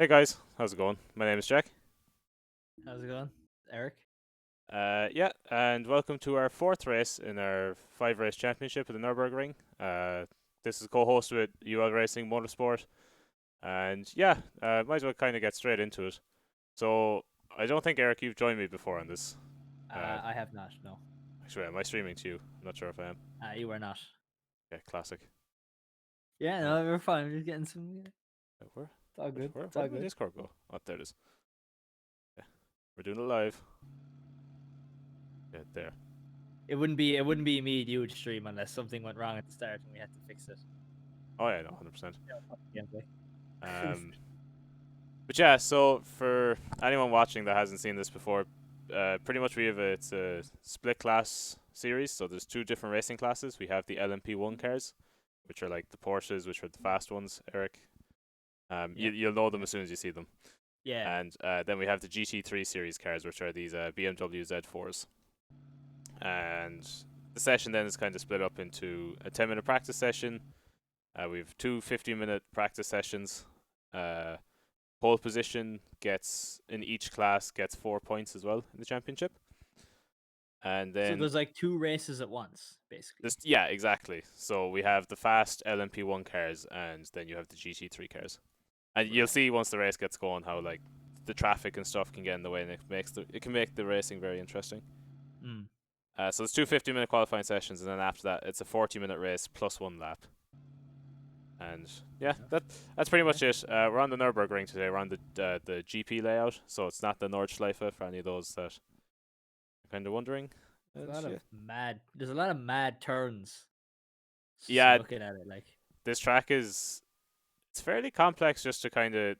Hey guys, how's it going? My name is Jack. How's it going, Eric? Yeah, and welcome to our fourth race in our five-race championship at the Nürburgring. This is co-hosted with UL Racing Motorsport, and yeah, might as well kind of get straight into it. So I don't think Eric, you've joined me before on this. Uh, I have not. No, Actually, am I streaming to you? I'm not sure if I am. you were not. Okay, classic. Yeah, Uh, no, we're fine. We're just getting some. where, It's all wait, good. where, It's where all did my good. Discord go? Oh, there it is. Yeah, we're doing it live. Yeah, there. It wouldn't be. It wouldn't be me. You would stream unless something went wrong at the start and we had to fix it. Oh yeah, no, 100%. Yeah. Um, But yeah, so for anyone watching that hasn't seen this before, pretty much it's a split class series. So there's two different racing classes. We have the LMP1 cars, which are like the Porsches, which are the fast ones. Eric, Yep. you'll know them as soon as you see them. Yeah. And then we have the GT3 series cars, which are these BMW Z4s. And the session then is kind of split up into a 10-minute practice session. We have two 15-minute practice sessions. Pole position gets in each class gets 4 points as well in the championship. And So then there's like two races at once, basically. just yeah, exactly. So we have the fast LMP1 cars, and then you have the GT3 cars. And you'll Right. see once the race gets going how like the traffic and stuff can get in the way, and it can make the racing very interesting. Mm. So there's two 50-minute qualifying sessions, and then after that it's a 40-minute race plus one lap. And yeah, Enough. that's pretty Okay. much it. We're on the Nürburgring today. We're on the GP layout, so it's not the Nordschleife for any of those that are kind of wondering. There's a And lot yeah, of mad. There's a lot of mad turns. Just yeah, looking at it, like. this track is it's fairly complex just to kind of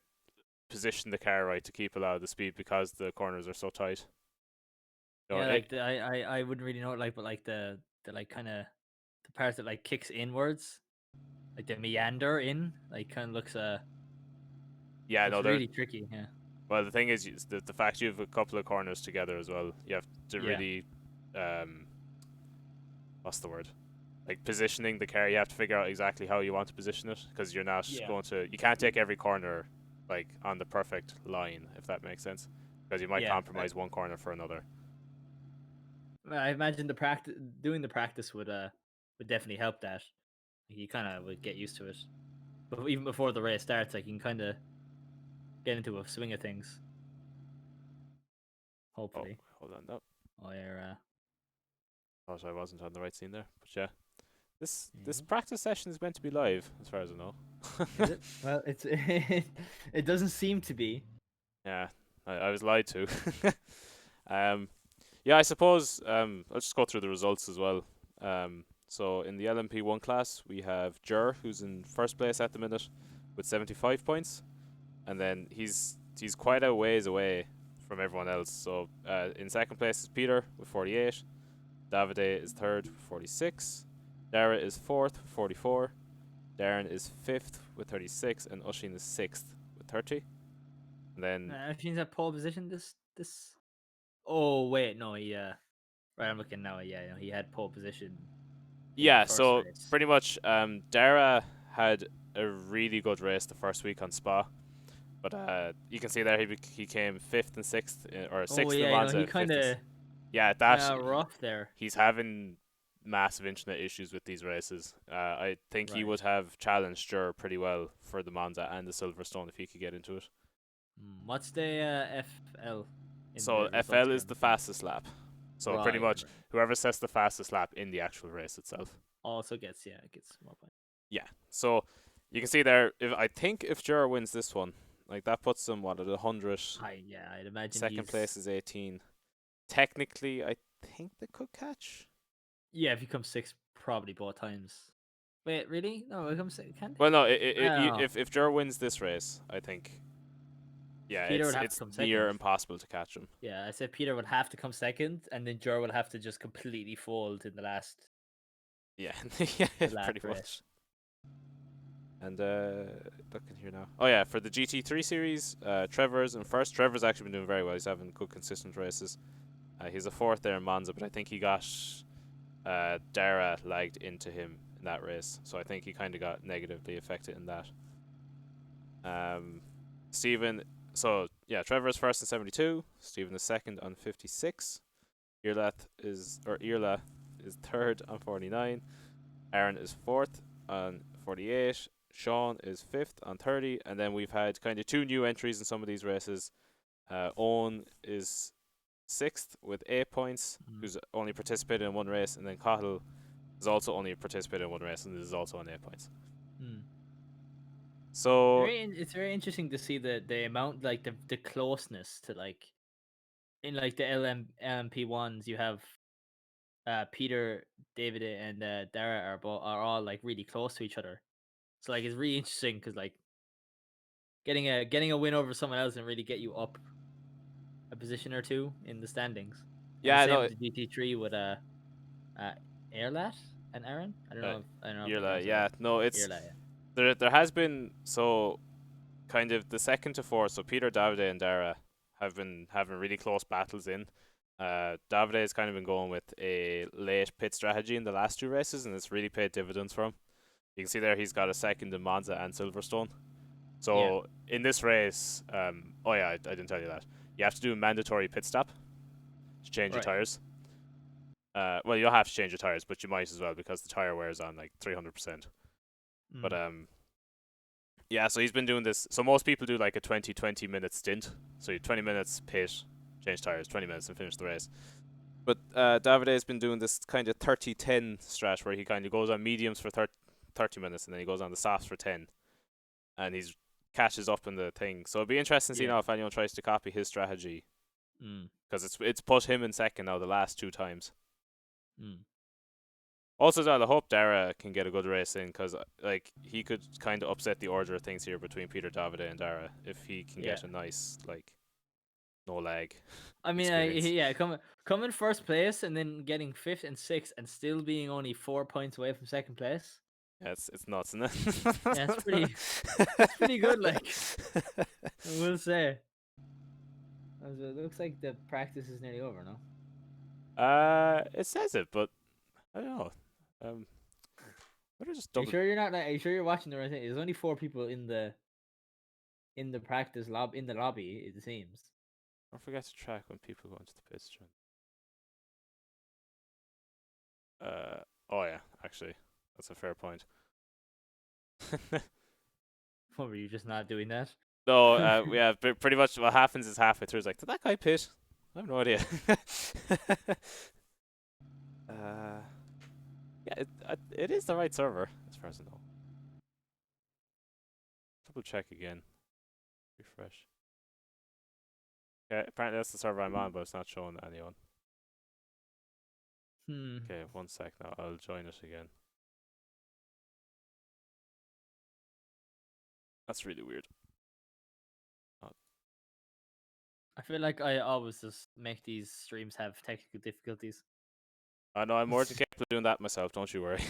position the car right to keep a lot of the speed because the corners are so tight. So Yeah, like I wouldn't really know it, like, but like the like kind of the part that like kicks inwards, like the meander in, like kind of yeah, looks no, they're really tricky. Yeah. well. The thing is, the fact you have a couple of corners together as well, you have to Yeah. really, um, what's the word? Like positioning the car, you have to figure out exactly how you want to position it because Yeah. you can't take every corner like on the perfect line if that makes sense because you might Yeah. compromise one corner for another. I imagine doing the practice would definitely help that. Like, you kind of would get used to it, but even before the race starts, like you can kind of get into a swing of things. Oh, Hopefully. hold on, no, Oh yeah. thought I wasn't on the right scene there, but yeah, this Yeah. practice session is meant to be live as far as I know. Is it? Well, it's it doesn't seem to be. Yeah, I was lied to. um, yeah, I suppose let's just go through the results as well. So in the LMP1 class, we have Jur, who's in first place at the minute with 75 points, and then he's quite a ways away from everyone else. So in second place is Peter with 48, Davide is third with 46, Dara is fourth with 44, Darren is fifth with 36, and Ushin is sixth with 30. And then If he's at pole position, this. Oh wait, no, he right. I'm looking now. Yeah, no, he had pole position in the yeah, first so race. pretty much Dara had a really good race the first week on Spa. But you can see there he came fifth and sixth or Oh sixth in yeah, you know, he Monza, kind fifth and of yeah that rough there. he's having massive internet issues with these races. I think he Right. would have challenged Jur pretty well for the Monza and the Silverstone if he could get into it. What's the FL in So the results FL here? is I'm the looking at? fastest lap. So pretty Right. much whoever sets the fastest lap in the actual race itself. Also gets gets more points. Yeah. So you can see there. If I think if Jura wins this one, like that puts them what at 100. I'd imagine Second he's place is 18. Technically, I think they could catch. if he comes sixth probably both times. Wait, really? No, he comes sixth. Can't Well, they? no. I don't know. If Jura wins this race, I think yeah, Peter would have to it's come near second. impossible to catch him. Yeah, I said Peter would have to come second, and then Jor would have to just completely fold in Yeah, yeah, the last pretty race. much. And looking here now. Oh yeah, for the GT3 series, Trevor's in first. Trevor's actually been doing very well. He's having good consistent races. He's a fourth there in Monza, but I think he got Dara lagged into him in that race, so I think he kind of got negatively affected in that. Um, Stephen. So yeah, Trevor is first on 72. Stephen is second on 56. Irla is third on 49. Aaron is fourth on 48. Sean is fifth on 30. And then we've had kind of two new entries in some of these races. Owen is sixth with 8 points, who's only participated in one race, and then Cahill has also only participated in one race and is also on 8 points. So it's very interesting to see the amount, like the closeness to, like, in like the LMP ones you have Peter, David, and Dara are all like really close to each other. So like it's really interesting because like getting a win over someone else and really get you up a position or two in the standings. And the yeah, same no, with the GT3 with uh Airlat and Aaron. I don't know if I Irla, pronounced it yeah, right. no, it's Airlat, yeah. there has been kind of the second to fourth. So Peter, Davide, and Dara have been having really close battles in. Davide has kind of been going with a late pit strategy in the last two races, and it's really paid dividends for him. You can see there he's got a second in Monza and Silverstone. Yeah. So in this race, oh yeah, I didn't tell you that. You have to do a mandatory pit stop to change your Right. tires. Well, you don't have to change your tires, but you might as well because the tire wears on like 300%. But yeah, so he's been doing this. So most people do like a 20 minute stint. So you 20 minutes pit, change tires, 20 minutes and finish the race. But Davide has been doing this kind of 30-10 strat where he kind of goes on mediums for 30 minutes and then he goes on the softs for 10. And he's catches up in the thing. So it'd be interesting to see Yeah. now if anyone tries to copy his strategy. Mm. Because it's put him in second now the last two times. Mm. Also, as well, I hope Dara can get a good race in because like he could kind of upset the order of things here between Peter, Davide, and Dara if he can Yeah. get a nice like no lag I mean, experience. yeah, come in first place and then getting fifth and sixth and still being only 4 points away from second place. Yeah, it's nuts, isn't Yeah, it? that's pretty good. Like, I will say, it looks like the practice is nearly over now. It says it, but I don't know. Let me just Are you double. sure you're not? Are you sure you're watching the right thing? There's only 4 people in the in the lobby. It seems. Don't forget to track when people go into the pits. Oh yeah, actually, that's a fair point. What, were you just not doing that? No, yeah, pretty much what happens is halfway through, it's like, did that guy pit? I have no idea. Yeah, it is the right server, as far as I know. Double check again. Refresh. Yeah, apparently that's the server I'm on, but it's not showing anyone. Okay, 1 sec now. I'll join it again. That's really weird. Oh, I feel like I always just make these streams have technical difficulties. I know I'm more than capable of doing that myself. Don't you worry.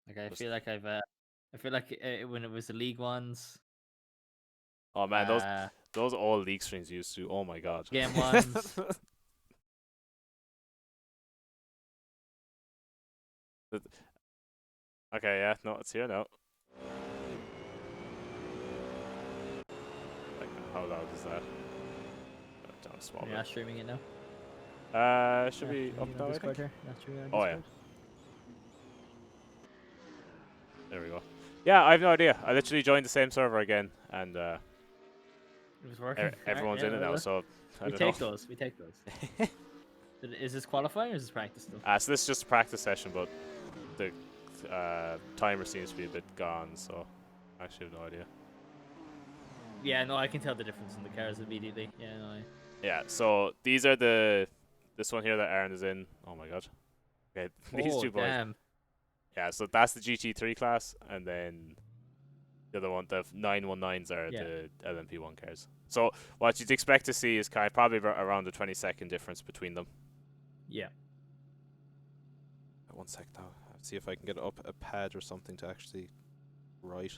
Like I Just- feel like I feel like when it was the league ones, oh man, uh, those all league streams used to. Oh my god. game ones. Okay, yeah, no, it's here now. Like, how loud is that? Down a small You're not streaming it now. bit. Should Yeah, be streaming up it on now, I Discord think. here. Not streaming on Oh yeah, Discord. there we go. Yeah, I have no idea. I literally joined the same server again, and It was working. Alright, everyone's yeah, in it now. look, So I we don't know. take those. We take those. Is this qualifying or is this practice still? So this is just a practice session, but the timer seems to be a bit gone. So I actually have no idea. Yeah, no, I can tell the difference in the cars immediately. Yeah, no, Yeah, so these are this one here that Aaron is in. Oh my god. Okay, these oh two boys. damn. Yeah, so that's the GT3 class, and then the other one, the 919s are Yeah. the LMP1 cars. So what you'd expect to see is kind of probably around a 20-second difference between them. Yeah. 1 sec now. I'll see if I can get up a pad or something to actually write.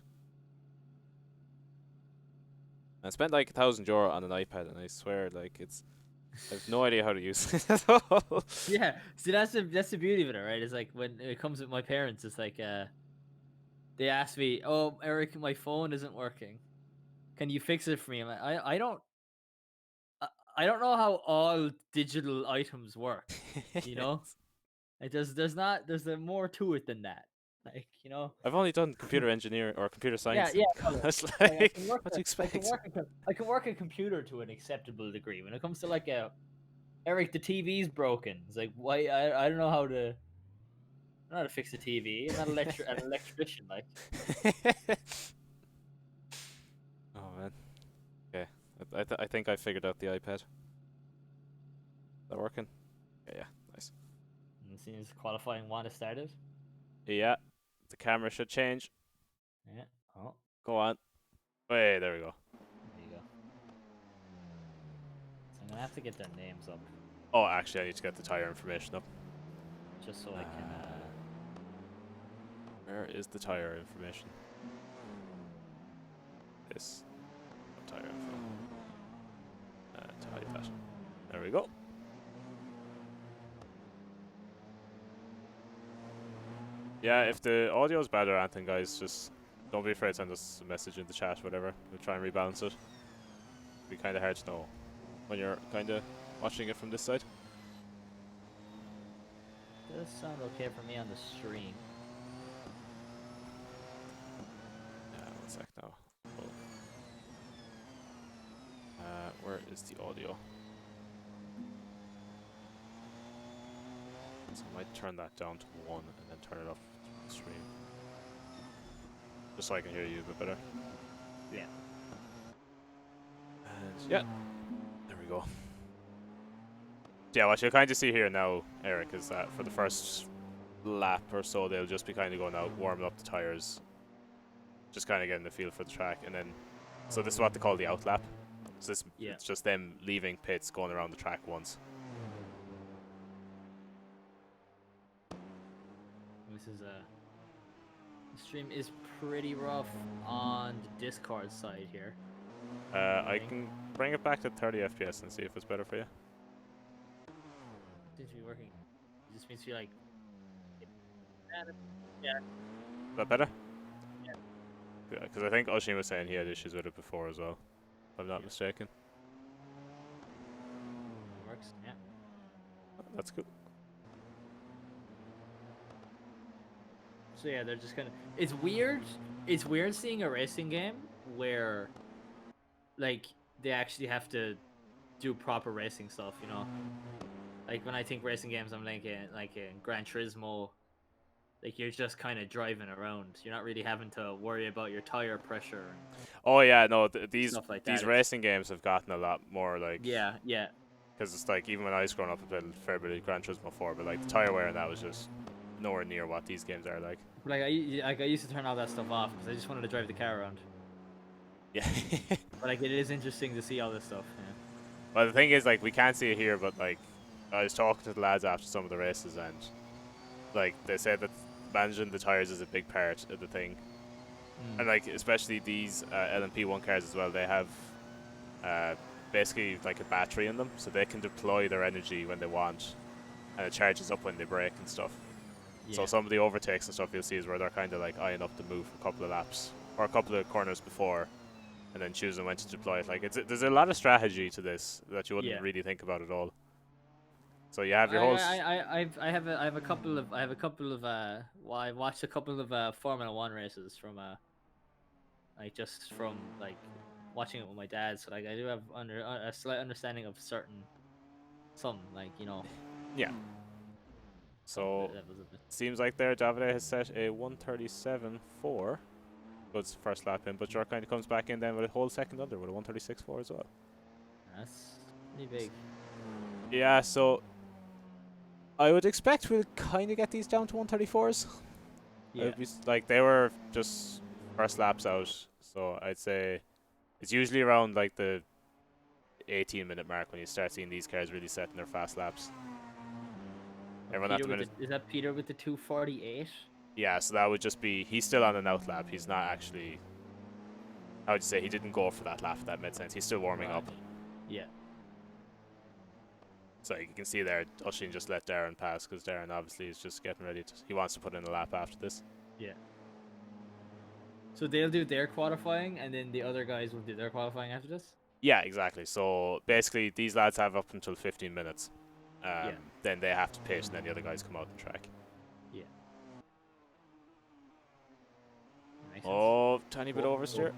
I spent like €1,000 on an iPad, and I swear, like I have no idea how to use it. Yeah. See, that's the beauty of it, right? It's like when it comes with my parents, it's like They asked me, "Oh, Eric, my phone isn't working. Can you fix it for me?" I'm like, I, I don't know how all digital items work. You know, like there's more to it than that. Like I've only done computer engineering or computer yeah, science, yeah. and No, it's like I like, can work what do you expect? I can work a computer to an acceptable degree. When it comes to like a Eric, the TV's broken. It's like why I don't know how to fix the TV. I'm not an electrician. Like Oh man. Okay. I think I figured out the iPad. Is that working? Yeah. Nice. and as soon as qualifying one has started. Yeah. The camera should change. Yeah. Oh, Go on. Wait, there we go. there you go. So I'm gonna have to get their names up Oh, actually, I need to get the tire information up. just so I can Where is the tire information? This. Tire info. To hide that. There we go. Yeah, if the audio's bad or anything, guys, just don't be afraid to send us a message in the chat, whatever. We'll try and rebalance it. It'll be kind of hard to know when you're kind of watching it from this side. does sound okay for me on the stream. Yeah, 1 sec now. Oh. Where is the audio? So I might turn that down to 1 and then turn it off to the stream. Just so I can hear you a bit better. Yeah. And yeah, there we go. Yeah, what you'll kind of see here now, Eric, is that for the first lap or so, they'll just be kind of going out, warming up the tires, just kind of getting the feel for the track, and then, so this is what they call the out lap. So it's just them leaving pits, going around the track once. This is the stream is pretty rough on the Discord side here. I can bring it back to 30 FPS and see if it's better for you. Seems to be working. It just means to be like, yeah, Is that better? Yeah. Because I think Oshin was saying he had issues with it before as well, if I'm not mistaken. it works. Yeah. That's cool. So yeah, they're just kind of. It's weird. It's weird seeing a racing game where, like, they actually have to do proper racing stuff. You know, like when I think racing games, I'm like in Gran Turismo. Like you're just kind of driving around. You're not really having to worry about your tire pressure and Oh yeah, no, these stuff like these that. racing games have gotten a lot more like. Yeah, yeah. Because it's like, even when I was growing up, I played a fair bit of Gran Turismo 4, but like the tire wear and that was just nowhere near what these games are like. But like I used to turn all that stuff off because I just wanted to drive the car around. Yeah. But like it is interesting to see all this stuff. Yeah. Well, the thing is, like, we can't see it here, but like, I was talking to the lads after some of the races, and like they said that managing the tires is a big part of the thing, and like especially these LMP1 cars as well. They have basically like a battery in them, so they can deploy their energy when they want, and it charges up when they brake and stuff. Yeah. So some of the overtakes and stuff you'll see is where they're kind of like eyeing up the move a couple of laps or a couple of corners before, and then choosing when to deploy it. Like there's a lot of strategy to this that you wouldn't really think about at all. So you have your whole. I have a couple of well, I watched a couple of Formula One races from like just from like watching it with my dad. So like I do have a slight understanding of some like Yeah. some So levels of it. seems like there Davide has set a 137.4. Goes first lap in, but Jar kind of comes back in then with a whole second under with a 136.4 as well. That's pretty big. Yeah, so I would expect we'll kind of get these down to 134s. Yeah. Like they were just first laps out, so I'd say it's usually around like the 18-minute mark when you start seeing these cars really setting their fast laps. Everyone at the minute. Is that Peter with the 248? Yeah, so that would just be, he's still on an out lap. He's not actually, how would you say, he didn't go for that lap, if that made sense. He's still warming up. Yeah. So you can see there, Oshin just let Darren pass, because Darren obviously is just getting ready to, he wants to put in a lap after this. Yeah. So they'll do their qualifying, and then the other guys will do their qualifying after this. Yeah, exactly. So basically, these lads have up until 15 minutes. Yeah. Then they have to pit, and then the other guys come out on track. Yeah. That makes sense. Oh, tiny bit Oh, oversteer.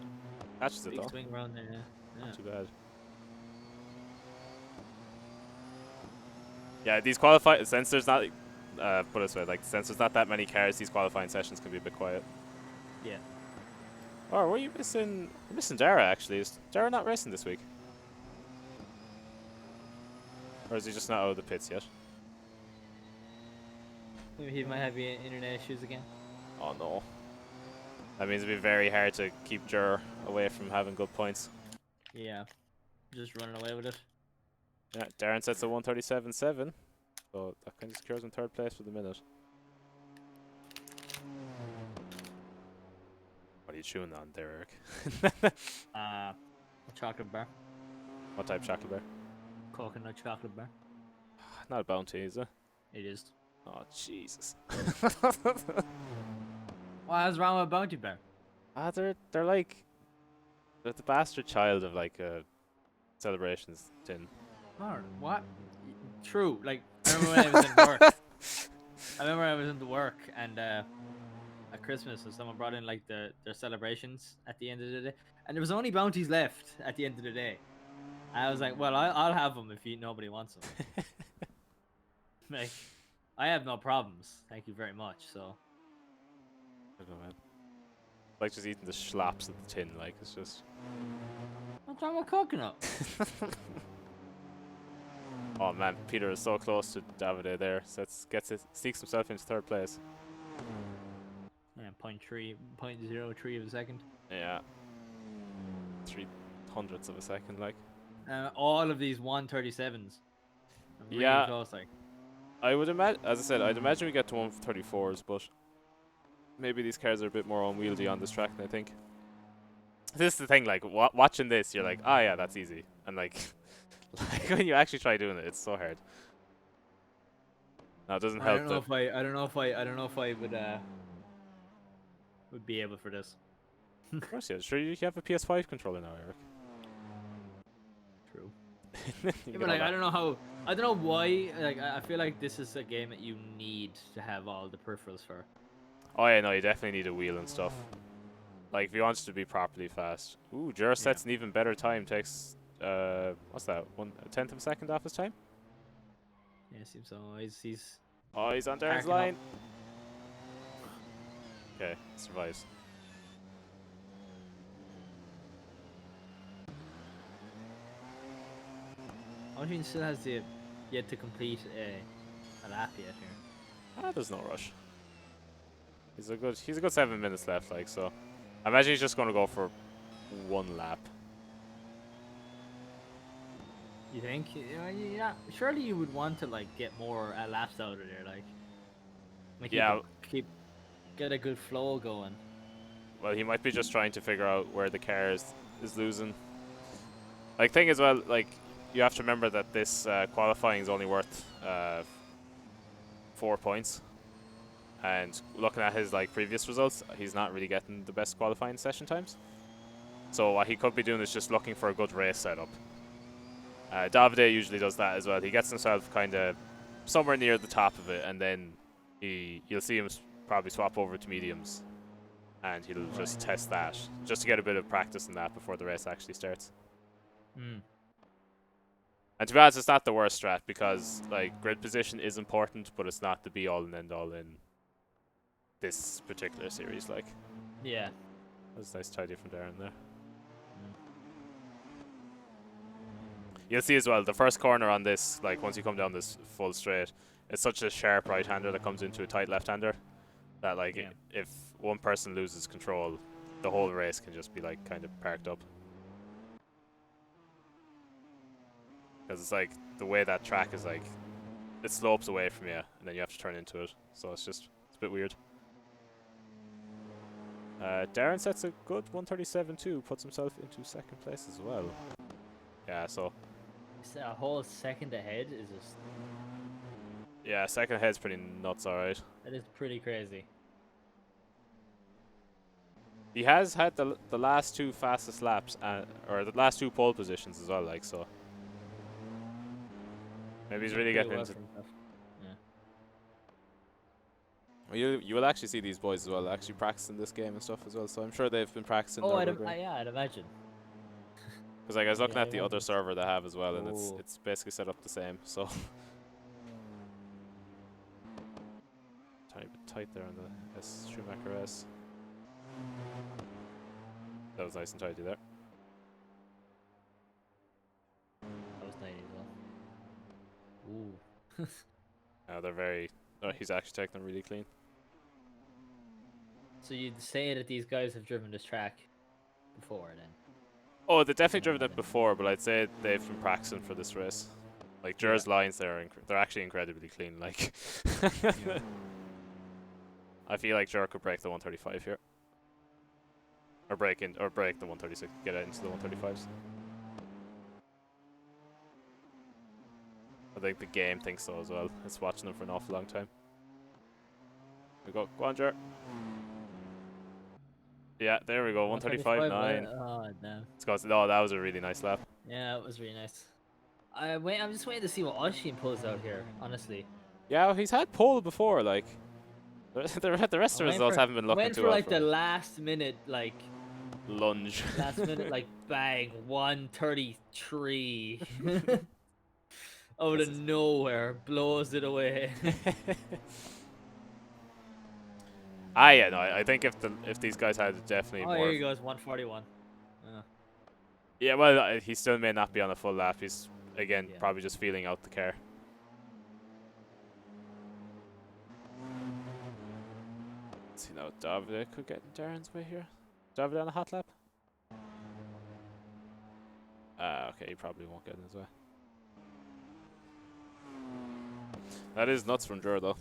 Catches it big though. swing around there. Yeah. Not too bad. Yeah, these qualifying since there's not put it this way, like since there's not that many cars, these qualifying sessions can be a bit quiet. Yeah. Oh, were you missing? You're missing Dara actually. Is Dara not racing this week? Or is he just not out of the pits yet? Maybe he might have internet issues again. Oh no. That means it'd be very hard to keep Jur away from having good points. Yeah. Just running away with it. Yeah, Darren sets a 137.7, so that kind of secures him third place for the minute. What are you chewing on there, Eric? A chocolate bar. What type of chocolate bar? Coconut chocolate bar. Not a Bounty, is it? It is. Oh, Jesus. What's wrong with Bounty Bear? They're like... They're the bastard child of like celebrations tin. Oh, what? True. Like, I remember when I was in work. I remember I was into work and at Christmas, and someone brought in like their celebrations at the end of the day, and there was only bounties left at the end of the day. And I was like, well, I'll have them if nobody wants them. Like, I have no problems. Thank you very much. So. I don't know, man. Like just eating the schlaps of the tin, like it's just... What's wrong with coconut? Oh man, Peter is so close to Davide there. So sneaks himself into third place. Yeah, 0.03 of a second. Yeah. 0.03 of a second, like. All of these 137s. Really Yeah. close, like. I would imagine, as I said, I'd imagine we get to 134s, but maybe these cars are a bit more unwieldy on this track than I think. This is the thing, like, watching this, you're like, oh yeah, that's easy. And like, like when you actually try doing it, it's so hard. No, it doesn't help. I don't know if I would be able for this. Of course, yeah. Sure, you have a PS5 controller now, Eric. True. You Yeah, get but all like, that. I don't know why. Like, I feel like this is a game that you need to have all the peripherals for. Oh yeah, no, you definitely need a wheel and stuff. Like if you want it to be properly fast. Ooh, Jur sets an even better time. Takes what's that? 1/10 of a second off his time. Yeah, it seems so. He's Oh, he's on Darren's parking up. line. Okay, survives. Alvin still has yet to complete a lap yet here. Ah, there's no rush. He's a good 7 minutes left, like so. I imagine he's just gonna go for one lap. You think? Yeah. Surely you would want to like get more laps out of there, like Yeah. get a good flow going. Well, he might be just trying to figure out where the car is losing. Like, thing as well, like, you have to remember that this qualifying is only worth 4 points. And looking at his like previous results, he's not really getting the best qualifying session times. So what he could be doing is just looking for a good race setup. Davide usually does that as well. He gets himself kind of somewhere near the top of it, and then you'll see him probably swap over to mediums, and he'll just test that, just to get a bit of practice in that before the race actually starts. Hmm. And to be honest, it's not the worst strat, because like grid position is important, but it's not the be all and end all in this particular series. Like, Yeah. that's nice tidy from Darren there. You'll see as well, the first corner on this, like once you come down this full straight, it's such a sharp right-hander that comes into a tight left-hander that like if one person loses control, the whole race can just be like kind of parked up. Because it's like the way that track is, like it slopes away from you and then you have to turn into it, so it's a bit weird. Darren sets a good 137.2, puts himself into second place as well. Yeah, so A whole second ahead is just yeah, second ahead's pretty nuts, alright. that is pretty crazy. He has had the last two fastest laps, or the last two pole positions as well. Like so, maybe he's Done really pretty getting well into. for himself. Yeah. Well, you will actually see these boys as well actually practicing this game and stuff as well. So I'm sure they've been practicing Oh, Nürburgring. yeah, I'd imagine. Because like I was looking Yeah, I at the other imagine. server they have as well, and Oh, it's basically set up the same. So tiny bit tight there on the Schumacher S. That was nice and tidy there. that was nice as well. Ooh. They're very. Oh, he's actually taking them really clean. So you'd say that these guys have driven this track before, then? Oh, they've definitely Some of driven it them. before, but I'd say they've been practicing for this race. Like Yeah. Jer's lines there, they're actually incredibly clean. Like, Yeah. I feel like Jer could break the 135 here, or break the 136, get it into the 135s. I think the game thinks so as well. It's watching them for an awful long time. Here we go on, Jer. Yeah, there we go, 135. 135.9. Oh, damn. It's got, oh, that was a really nice lap. Yeah, it was really nice. I'm just waiting to see what Oshin pulls out here. Honestly, Yeah, well, he's had pole before. Like, the rest of the I'm waiting results for haven't been looking waiting too for well like for the him. Lunge. last minute like bang 133 out This of is nowhere blows it away. yeah, no, I think if these guys had definitely Oh, more. here he goes, 141. Yeah, well, he still may not be on a full lap. He's again Yeah. probably just feeling out the car. Let's see now, David could get in Darren's way here. David on a hot lap. Okay, he probably won't get in his way. That is nuts from Jer though.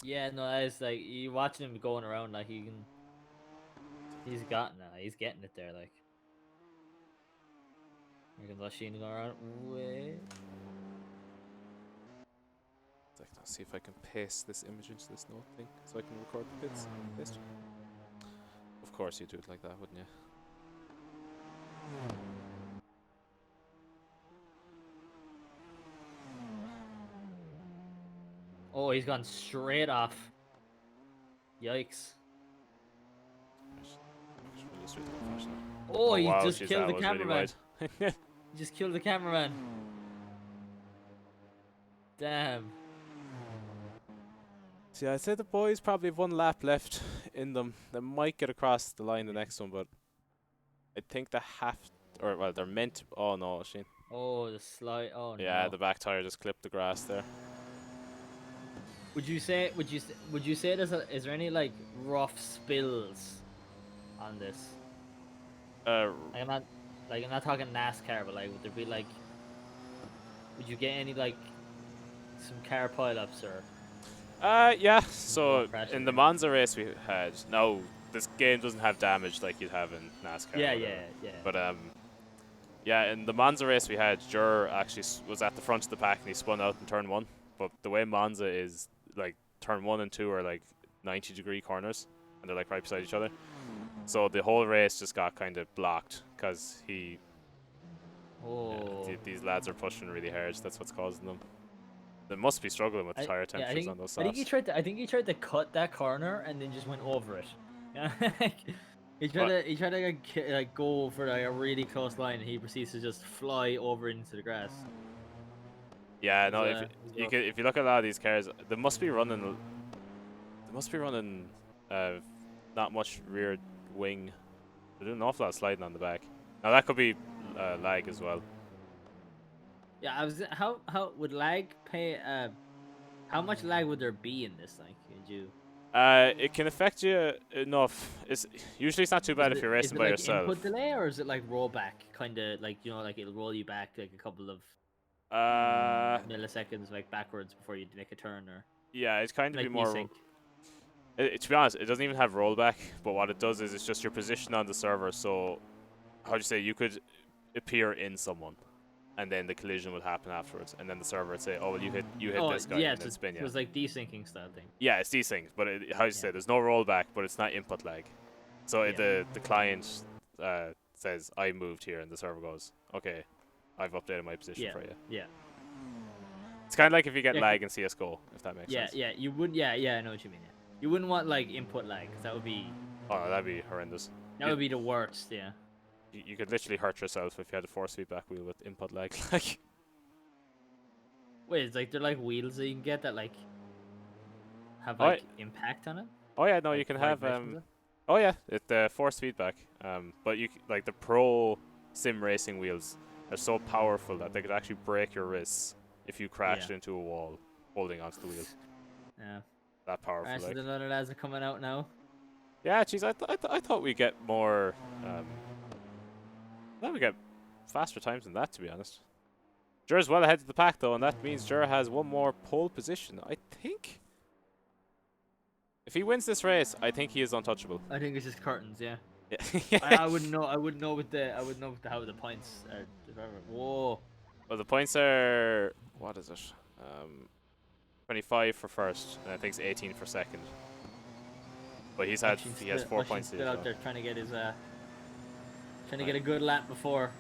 Yeah, no, it's like you watching him going around like he's gotten it, he's getting it there like. Here comes Oshin going around. Wait. Let's see if I can paste this image into this note thing so I can record the bits. Paste. Of course, you'd do it like that, wouldn't you? Oh, he's gone straight off. Yikes. Really sweet little fashion. Oh, Oh he wow, just she's killed that the was really cameraman. wide. He just killed the cameraman. Damn. See, I'd say the boys probably have one lap left in them. They might get across the line the next one, but I think they have, or well, they're meant to. Oh no, Shane. Oh, the slide. Oh Yeah, no. the back tire just clipped the grass there. Would you say? Is there any like rough spills on this? Uh, I'm not talking NASCAR, but like, would there be like? Would you get any like some car pileups or? yeah. A lot So of crashes in the here. Monza race we had, no, this game doesn't have damage like you'd have in NASCAR. Yeah, or whatever. yeah. But yeah, in the Monza race we had, Jur actually was at the front of the pack and he spun out in turn one. But the way Monza is, like turn 1 and 2 are like 90-degree corners, and they're like right beside each other. So the whole race just got kind of blocked because Oh. these lads are pushing really hard. That's what's causing them. They must be struggling with the tire temperatures on those I think he softs. tried to cut that corner and then just went over it. Yeah. he tried to like go for like a really close line and he proceeds to just fly over into the grass. Yeah, It no. was, rough. If you look at a lot of these cars, they must be running. Uh, not much rear wing. They're doing an awful lot of sliding on the back. Now that could be lag as well. Yeah, how would lag pay how much lag would there be in this like could you It can affect you enough. It's not too bad if you're is racing it by like yourself. input delay or is it like rollback kind of like like it'll roll you back like a couple of milliseconds like backwards before you make a turn or Yeah, it's kind of be like more. desync? To be honest, it doesn't even have rollback. But what it does is it's just your position on the server. So, how do you say, you could appear in someone. and then the collision will happen afterwards, and then the server would say, "Oh, well, you hit Oh, this guy," yeah, and so then spin it you. was like desyncing style thing. Yeah, it's these things, but how you Yeah. say, there's no rollback, but it's not input lag. So Yeah. the client says, "I moved here," and the server goes, "Okay, I've updated my position Yeah. for you." Yeah. It's kind of like if you get Yeah. lag in CS:GO, if that makes Yeah. sense. Yeah. You would. Yeah. Yeah. I know what you mean. Yeah. You wouldn't want like input lag, because Oh, no, that'd be horrendous. that would be the worst. Yeah. You could literally hurt yourself if you had a force feedback wheel with input lag. Like, Wait, it's like they're like wheels that you can get that like have oh, like impact on it, oh yeah, no, you like can have vibrations. oh yeah, force feedback. But like the pro sim racing wheels are so powerful that they could actually break your wrists if you Yeah. crashed into a wall holding onto the wheel. Yeah. That powerful, Ratchet like. and lads are coming out now. Yeah, geez, I thought we get more. I thought we get faster times than that, to be honest. Jur's well ahead of the pack though, and that means Jur has one more pole position. I think if he wins this race, I think he is untouchable. I think it's just curtains. Yeah. Yeah. I wouldn't know. I wouldn't know with the. I wouldn't know with how the points are. Whoa. Well, the points are, what is it? 25 for first, and I think it's 18 for second. But he has 4 points Still here. out there trying to get his trying to get a good lap before.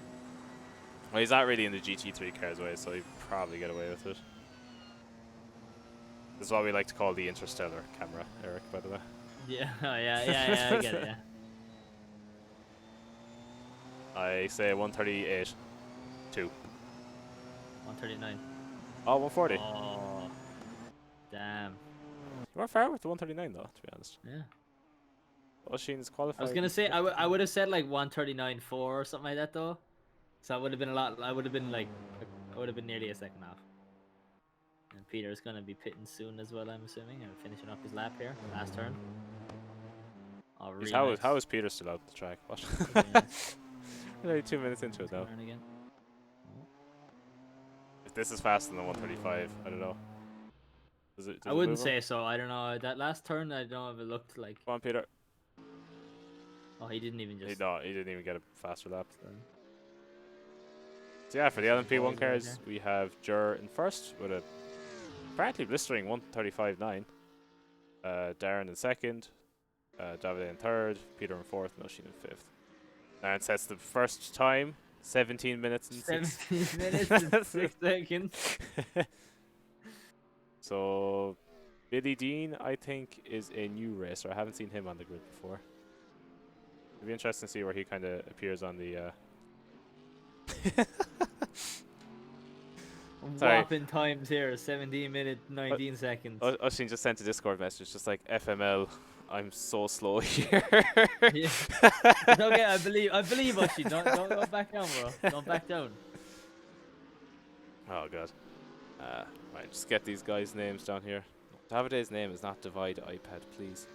Well, he's not really in the GT3 cars way, so he'd probably get away with it. This is what we like to call the interstellar camera, Eric, by the way. Yeah. Oh, yeah. I get it. Yeah. I say 138. 2. 139. Oh, 140. Oh. Damn. You weren't far with the 139 though, to be honest. Yeah. Osheen's qualified. I was gonna say I would have said like 139.4 or something like that though. So I would have been a lot. I would have been like I would have been nearly a second off. And Peter's gonna be pitting soon as well, I'm assuming, and finishing up his lap here, last turn. Oh, really How is Peter still out the track? What? We're only 2 minutes into it now. Again. If this is faster than 135, I don't know. Does I wouldn't say so. I don't know. That last turn, I don't know if it looked like. Come on, Peter. Oh, he didn't even just. No, he didn't even get a faster lap. So yeah, for the LMP1 cars, we have Jur in first with a apparently blistering 135.9. Darren in second. Davide in third. Peter in fourth. and Oisin in fifth. Darren sets the first time. 17 minutes and 17 minutes and 6 seconds. So, Billy Dean, I think, is a new racer. I haven't seen him on the grid before. It'd be interesting to see where he kind of appears on the. Whopping times here: 17 minutes, 19 seconds. Oisin just sent a Discord message, just like FML. I'm so slow here. Yeah. It's okay, I believe Oisin. Don't back down, bro. Don't back down. Oh god. Right, just get these guys' names down here. Davide's name is not Divide iPad, please.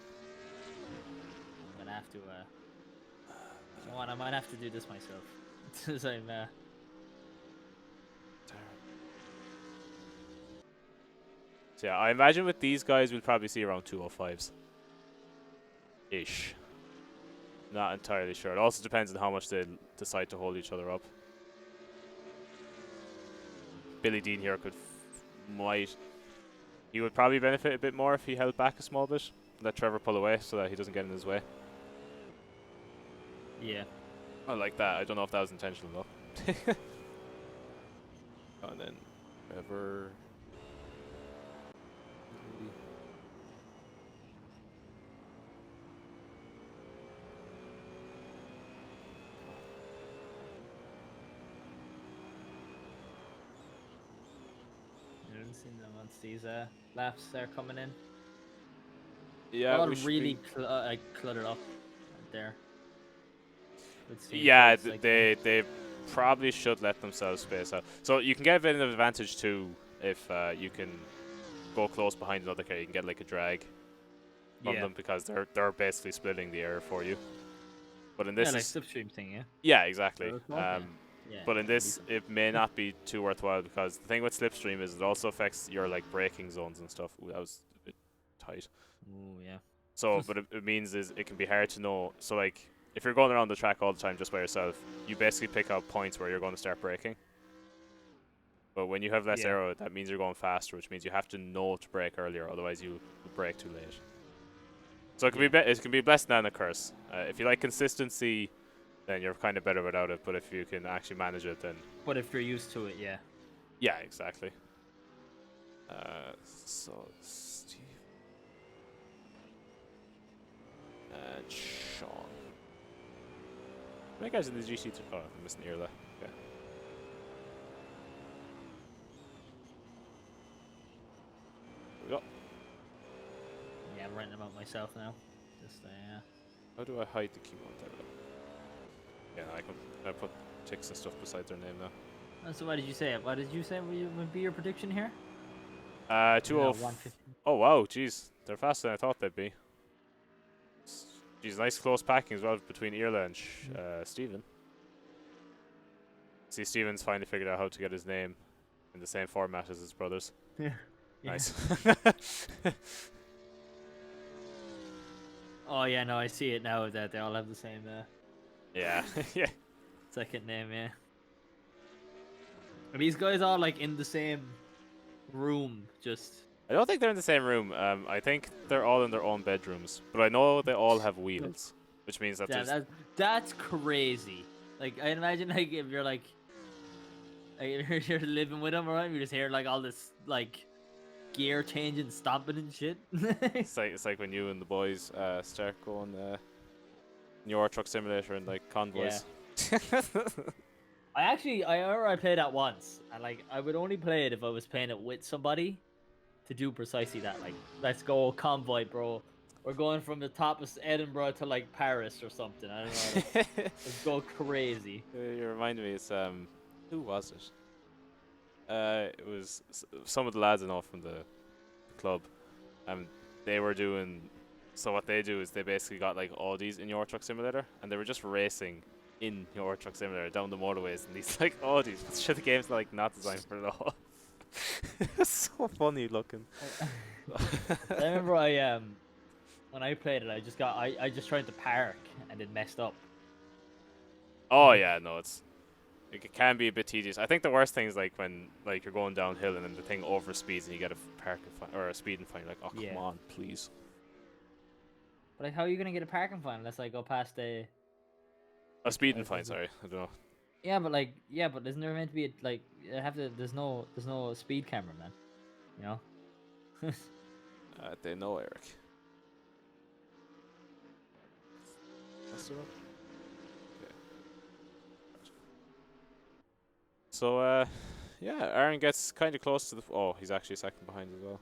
I'm gonna have to. You know what? I might have to do this myself. Since I'm. So yeah, I imagine with these guys we'll probably see around 205s. Ish. Not entirely sure. It also depends on how much they decide to hold each other up. Billy Dean here he would probably benefit a bit more if he held back a small bit. Let Trevor pull away so that he doesn't get in his way. Yeah. I like that. I don't know if that was intentional though. And then Trevor. Seen them once these laps are coming in. Yeah, all really cluttered up there. Yeah, they probably should let themselves space out. So you can get a bit of an advantage too if you can go close behind another car. You can get like a drag from them because they're basically splitting the air for you. But in this, like slipstream thing, yeah. Yeah, exactly. Yeah, but in this, it may not be too worthwhile because the thing with slipstream is it also affects your like braking zones and stuff. Ooh, that was a bit tight. Ooh, yeah. So, but it means is it can be hard to know. So like, if you're going around the track all the time just by yourself, you basically pick out points where you're going to start braking. But when you have less Yeah. aero, that means you're going faster, which means you have to know to brake earlier, otherwise you brake too late. So it can Yeah. it can be a blessing and a curse. If you like consistency, then you're kind of better without it. But if you can actually manage it, then But if you're used to it, yeah. yeah, exactly. So Steve and Sean. How many guys in the GC2? Oh, I'm missing Irla. Okay. Here we go. Yeah, I'm writing about myself now. Just How do I hide the keyboard? There we go. Yeah, I put ticks and stuff beside their name now. So what did you say? What did you say would be your prediction here? 2:0. 150. Oh wow, jeez, they're faster than I thought they'd be. Jeez, nice close packing as well between Irla and Stephen. See, Stephen's finally figured out how to get his name in the same format as his brothers. Yeah. Nice. Oh yeah, no, I see it now that they all have the same Yeah, yeah. second name. Yeah. Are these guys all like in the same room? Just I don't think they're in the same room. I think they're all in their own bedrooms, but I know they all have wheels, which means that yeah, there's. that's crazy. Like I imagine like if you're like you're living with them, right? You just hear like all this like gear changing, stomping and shit. It's like when you and the boys start going in your truck simulator and like convoys. I remember I played that once, and like I would only play it if I was playing it with somebody to do precisely that. Like, let's go convoy, bro. We're going from the top of Edinburgh to like Paris or something. I don't know. Let's go crazy. You remind me, it's who was it? It was some of the lads I know from the club. They were doing. So what they do is they basically got like Audis in Euro Truck Simulator, and they were just racing in Euro Truck Simulator down the motorways, and these like Audis. But sure, the game's like not designed for it all. It's so funny looking. I remember when I played it, I just tried to park and it messed up. Oh yeah, no, it can be a bit tedious. I think the worst thing is like when like you're going downhill and then the thing overspeeds and you get a parking fine or a speeding fine. You're like, oh come on, please. But like, how are you gonna get a parking fine unless I go past the? A speeding fine, sorry. I don't know. Yeah, but isn't there meant to be there's no speed camera, man. You know? They know Eric. That's the one. Okay. So yeah, Aaron gets kind of close to the. Oh, he's actually a second behind as well.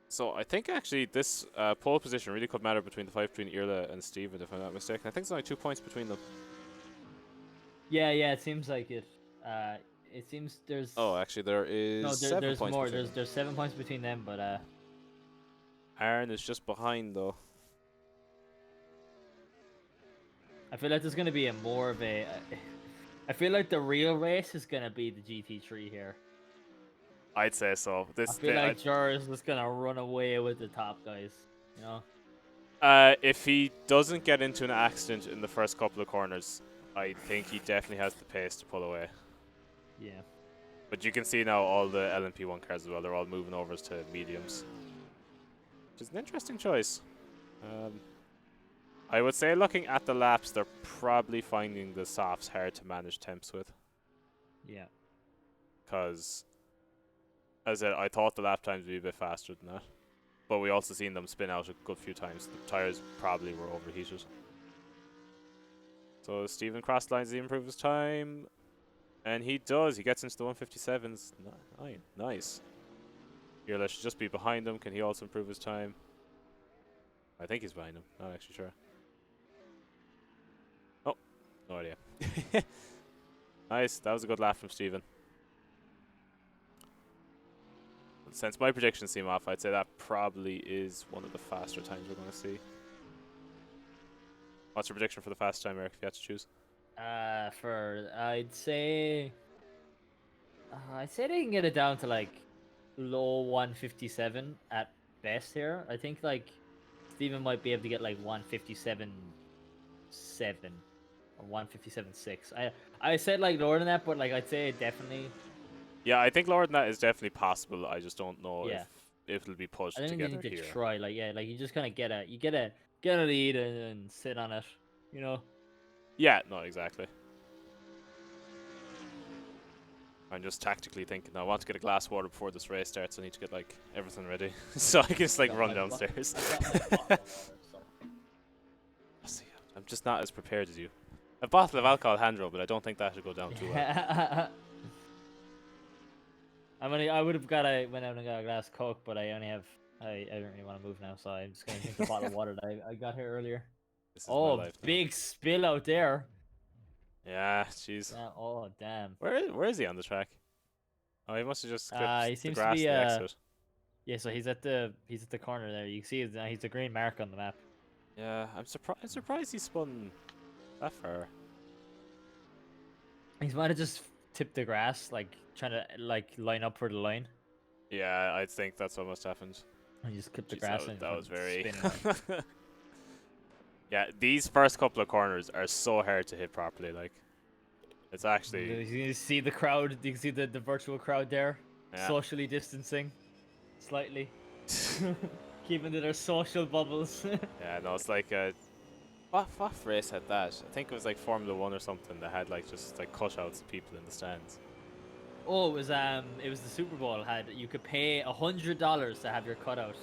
So I think actually this pole position really could matter between the fight between Irla and Steven, if I'm not mistaken. I think there's only 2 points between them. Yeah, it seems like it. It seems there's. Oh, actually there is No, 7 there's points more. between them. There's 7 points between them, but Aaron is just behind though. I feel like there's gonna be more of a. I feel like the real race is gonna be the GT3 here. I'd say so. I feel like Jar is just gonna run away with the top guys. You know. If he doesn't get into an accident in the first couple of corners, I think he definitely has the pace to pull away. Yeah. But you can see now all the LMP1 cars as well. They're all moving over to mediums, which is an interesting choice. I would say looking at the laps, they're probably finding the softs hard to manage temps with. Yeah. Because, as I said, I thought the lap times would be a bit faster than that. But we also seen them spin out a good few times. The tyres probably were overheated. So Stephen cross lines to improve his time. And he does. He gets into the 157s. Nice. Here, let's just be behind him. Can he also improve his time? I think he's behind him. Not actually sure. Oh, no idea. Nice. That was a good laugh from Stephen. Since my predictions seem off, I'd say that probably is one of the faster times we're going to see. What's your prediction for the fast time, Eric, if you had to choose? I'd say they can get it down to like low 157 at best here. I think like Steven might be able to get like 157.7 or 157.6. I said like lower than that, but like I'd say definitely. Yeah, I think lower than that is definitely possible. I just don't know Yeah, if it'll be I pushed think you together need to here. try. Like yeah, like you just kind of get a lead and sit on it. You know. Yeah, no, exactly. I'm just tactically thinking, I want to get a glass of water before this race starts. I need to get like everything ready, so I can just like run downstairs. I've got my bottle of water. So. See, I'm just not as prepared as you. A bottle of alcohol hand roll, but I don't think that should go down too well. Yeah. I would have went out and got a glass of Coke, but I only have I don't really want to move now, so I'm just gonna drink the bottle of water that I got here earlier. This is my Oh, life now. big spill out there. Yeah, jeez. Yeah, oh damn. Where is he on the track? Oh, he must have just clipped He the seems to grass be to the exit. yeah, so he's at the corner there. You can see he's a green mark on the map. Yeah, I'm surprised he spun that far. He might have just tipped the grass, like trying to like line up for the line. Yeah, I think that's what must happened. And he just clipped the Jeez, grass that was very. spinning. Yeah, these first couple of corners are so hard to hit properly. Like, it's actually. You see the crowd. You can see the virtual crowd there, Yeah. socially distancing, slightly, keeping to their social bubbles. Yeah, no, it's like what race had that? I think it was like Formula One or something that had like just like cutouts of people in the stands. Oh, it was the Super Bowl. You could pay $100 to have your cutout.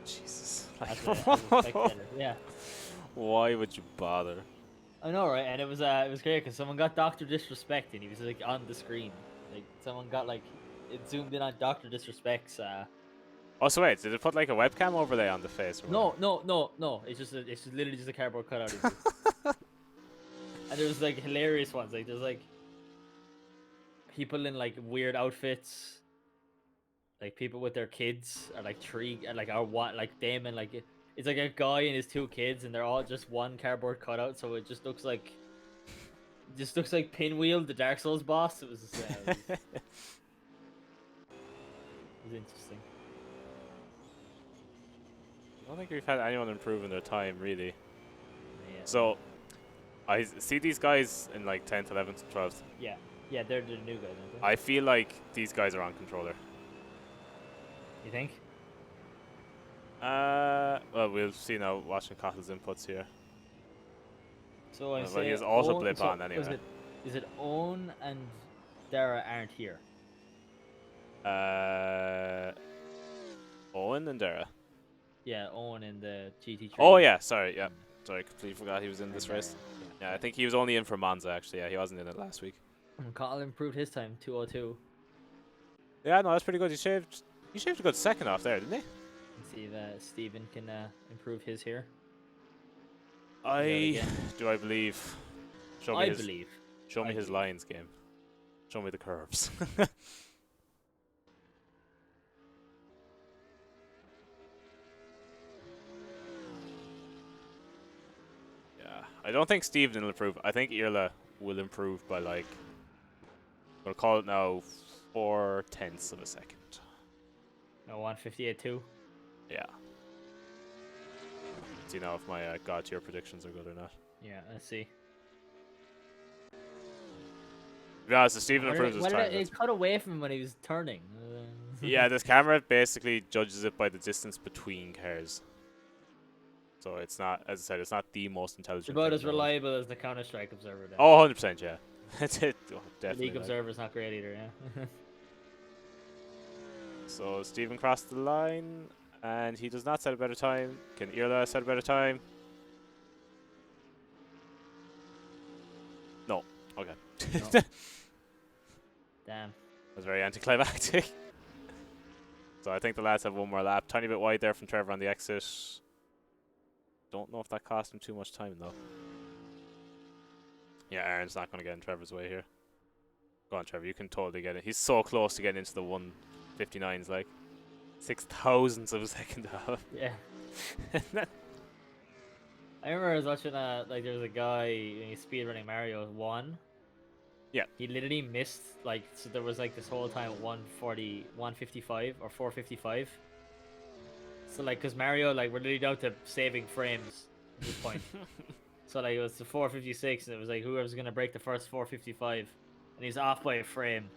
Jesus. As a spectator. Yeah. Why would you bother? I know, right? And it was great because someone got Doctor Disrespect and he was like on the screen. Like someone got like it zoomed in on Doctor Disrespect's. Oh, so wait, did it put like a webcam overlay on the face? Or No. It's just literally just a cardboard cutout. And there was like hilarious ones. Like there's like people in like weird outfits. Like people with their kids are like like them and like it's like a guy and his two kids and they're all just one cardboard cutout, so it just looks like Pinwheel, the Dark Souls boss. It was interesting. I don't think we've had anyone improve in their time, really. Yeah. So, I see these guys in like 10th, 11th, 12th. Yeah, they're the new guys, aren't they? I feel like these guys are on controller. You think? Well, we'll see now watching Cottle's inputs here. So I say. Well, he has auto blip on anyway. Is it Owen and Dara aren't here? Owen and Dara. Yeah, Owen in the GT3. Oh yeah, sorry, yeah. Sorry, completely forgot he was in this And race. Dara, Yeah, I think he was only in for Monza actually. Yeah, he wasn't in it last week. Cottle improved his time 2:02. Yeah, no, that's pretty good. He shaved a good second off there, didn't he? Let's see if Steven can improve his here. I believe. Show me believe. Show me his lines game. Show me the curves. Yeah, I don't think Steven will improve. I think Irla will improve by like, we'll call it now 4/10 of a second. No, 158.2. Yeah. See now if my God tier predictions are good or not. Yeah, let's see. Yeah, so Steven improves his time. It cut away from him when he was turning. Yeah, this camera basically judges it by the distance between cars. So it's not, as I said, it's not the most intelligent. It's about as reliable as the Counter-Strike Observer. Then. Oh, 100%, yeah. That's it. Oh, definitely. The League Observer's not great either, yeah. So Steven crossed the line, and he does not set a better time. Can Irla set a better time? No. Okay. No. Damn. That's very anticlimactic. So I think the lads have one more lap. Tiny bit wide there from Trevor on the exit. Don't know if that cost him too much time though. Yeah, Aaron's not going to get in Trevor's way here. Go on, Trevor. You can totally get it. He's so close to getting into the 159s, like 6,000ths of a second off. Yeah. I remember I was watching like there was a guy speedrunning Mario 1. Yeah. He literally missed so there was like this whole time at 155 or 455. So like cuz Mario we're literally down to saving frames at this point. So like it was the 456, and it was like whoever's gonna break the first 455, and he's off by a frame.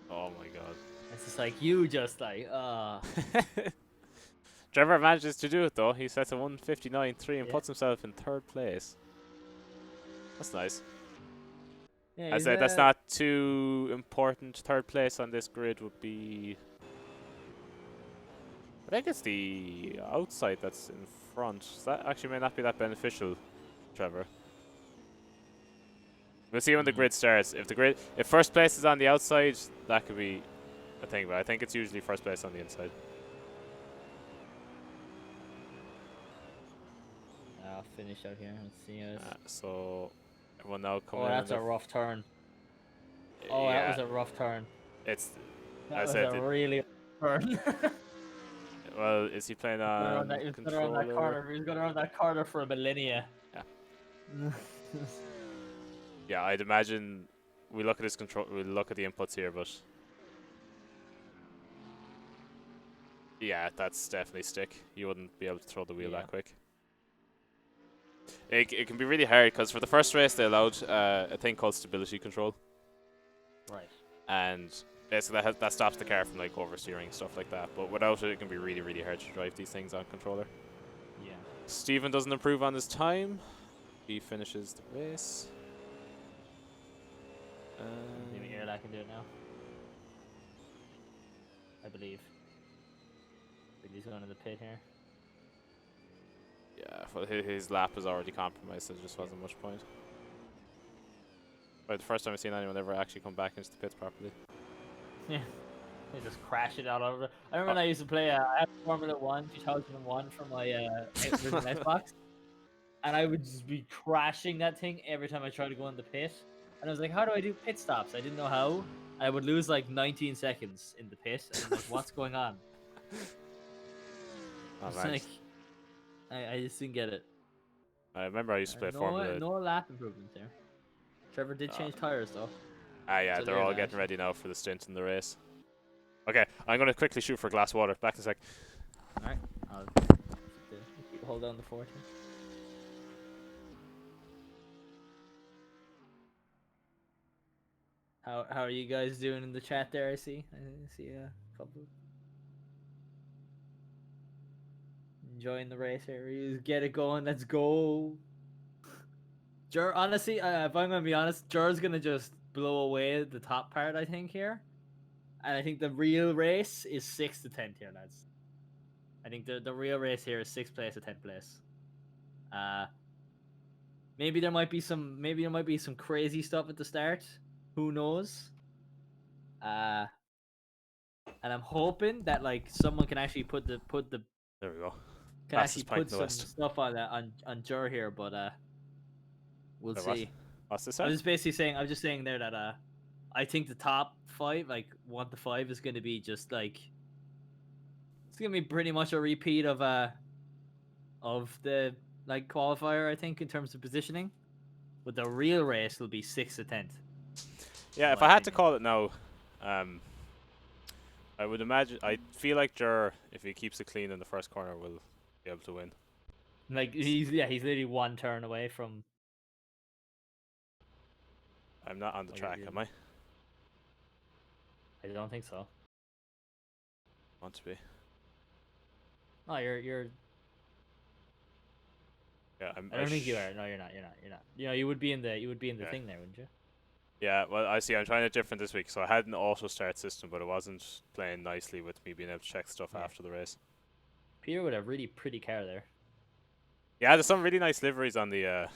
Oh my god. It's just like you just like Trevor manages to do it though. He sets a 159.3 and yeah. puts himself in 3rd place. That's nice. Yeah, I he's said that's not too important. 3rd place on this grid would be. I think it's the outside that's in front. So that actually may not be that beneficial, Trevor. We'll see when the grid starts. If first place is on the outside, that could be a thing. But I think it's usually first place on the inside. I'll finish out here. Let's see. So everyone now coming in. Oh, that's a rough turn. Oh, yeah, that was a rough turn. It's. That I was said a really rough turn. Well, is he playing on He's gonna controller? run that corner. He's gonna run that corner for a millennia. Yeah. Yeah, I'd imagine we look at his control. We look at the inputs here, but yeah, that's definitely stick. You wouldn't be able to throw the wheel that quick. It can be really hard because for the first race they allowed a thing called stability control. Right. And basically that stops the car from like oversteering and stuff like that. But without it, it can be really, really hard to drive these things on controller. Yeah. Stephen doesn't improve on his time. He finishes the race. Maybe I can do it now. I believe. He's going to the pit here. Yeah, well, his lap is already compromised, so there just wasn't much point. But the first time I've seen anyone ever actually come back into the pits properly. Yeah. They just crash it out over. I remember when I used to play I had Formula 1 2001 for my Xbox. And I would just be crashing that thing every time I tried to go in the pit. And I was like, how do I do pit stops? I didn't know how. I would lose like 19 seconds in the pit. And I'm like, what's going on? Oh, It's man. like, I just didn't get it. I remember I used to play Formula. No lap improvement there. Trevor did change tires though. Yeah, So they're there all that. getting ready now for the stint in the race. Okay, I'm going to quickly shoot for a glass of water. Back in a sec. Alright, I'll hold down the fort here. How are you guys doing in the chat there? I see a couple. Enjoying the race here. Get it going. Let's go. Honestly, if I'm gonna be honest, Jur's gonna just blow away the top part. I think here, and I think the real race is 6th to 10th here, lads. I think the real race here is 6th place to 10th place. Maybe there might be some crazy stuff at the start. Who knows? And I'm hoping that like someone can actually put the There we go. can actually put some stuff on that on Jur here, but we'll see. What's this? I'm just saying there that I think the top 5, like 1 to 5, is going to be just like it's going to be pretty much a repeat of the like qualifier. I think in terms of positioning, but the real race will be 6th to 10th. Yeah, if I had to call it now, I would imagine. I feel like Jur, if he keeps it clean in the first corner, will be able to win. Like he's literally 1 turn away from. I'm not on the track, am I? I don't think so. Want to be? Oh, you're. Yeah, I don't think you are. No, you're not. You know, you would be in the thing there, wouldn't you? Yeah, well, I see. I'm trying it different this week, so I had an auto start system, but it wasn't playing nicely with me being able to check stuff after the race. Peter would have really pretty car there. Yeah, there's some really nice liveries on the.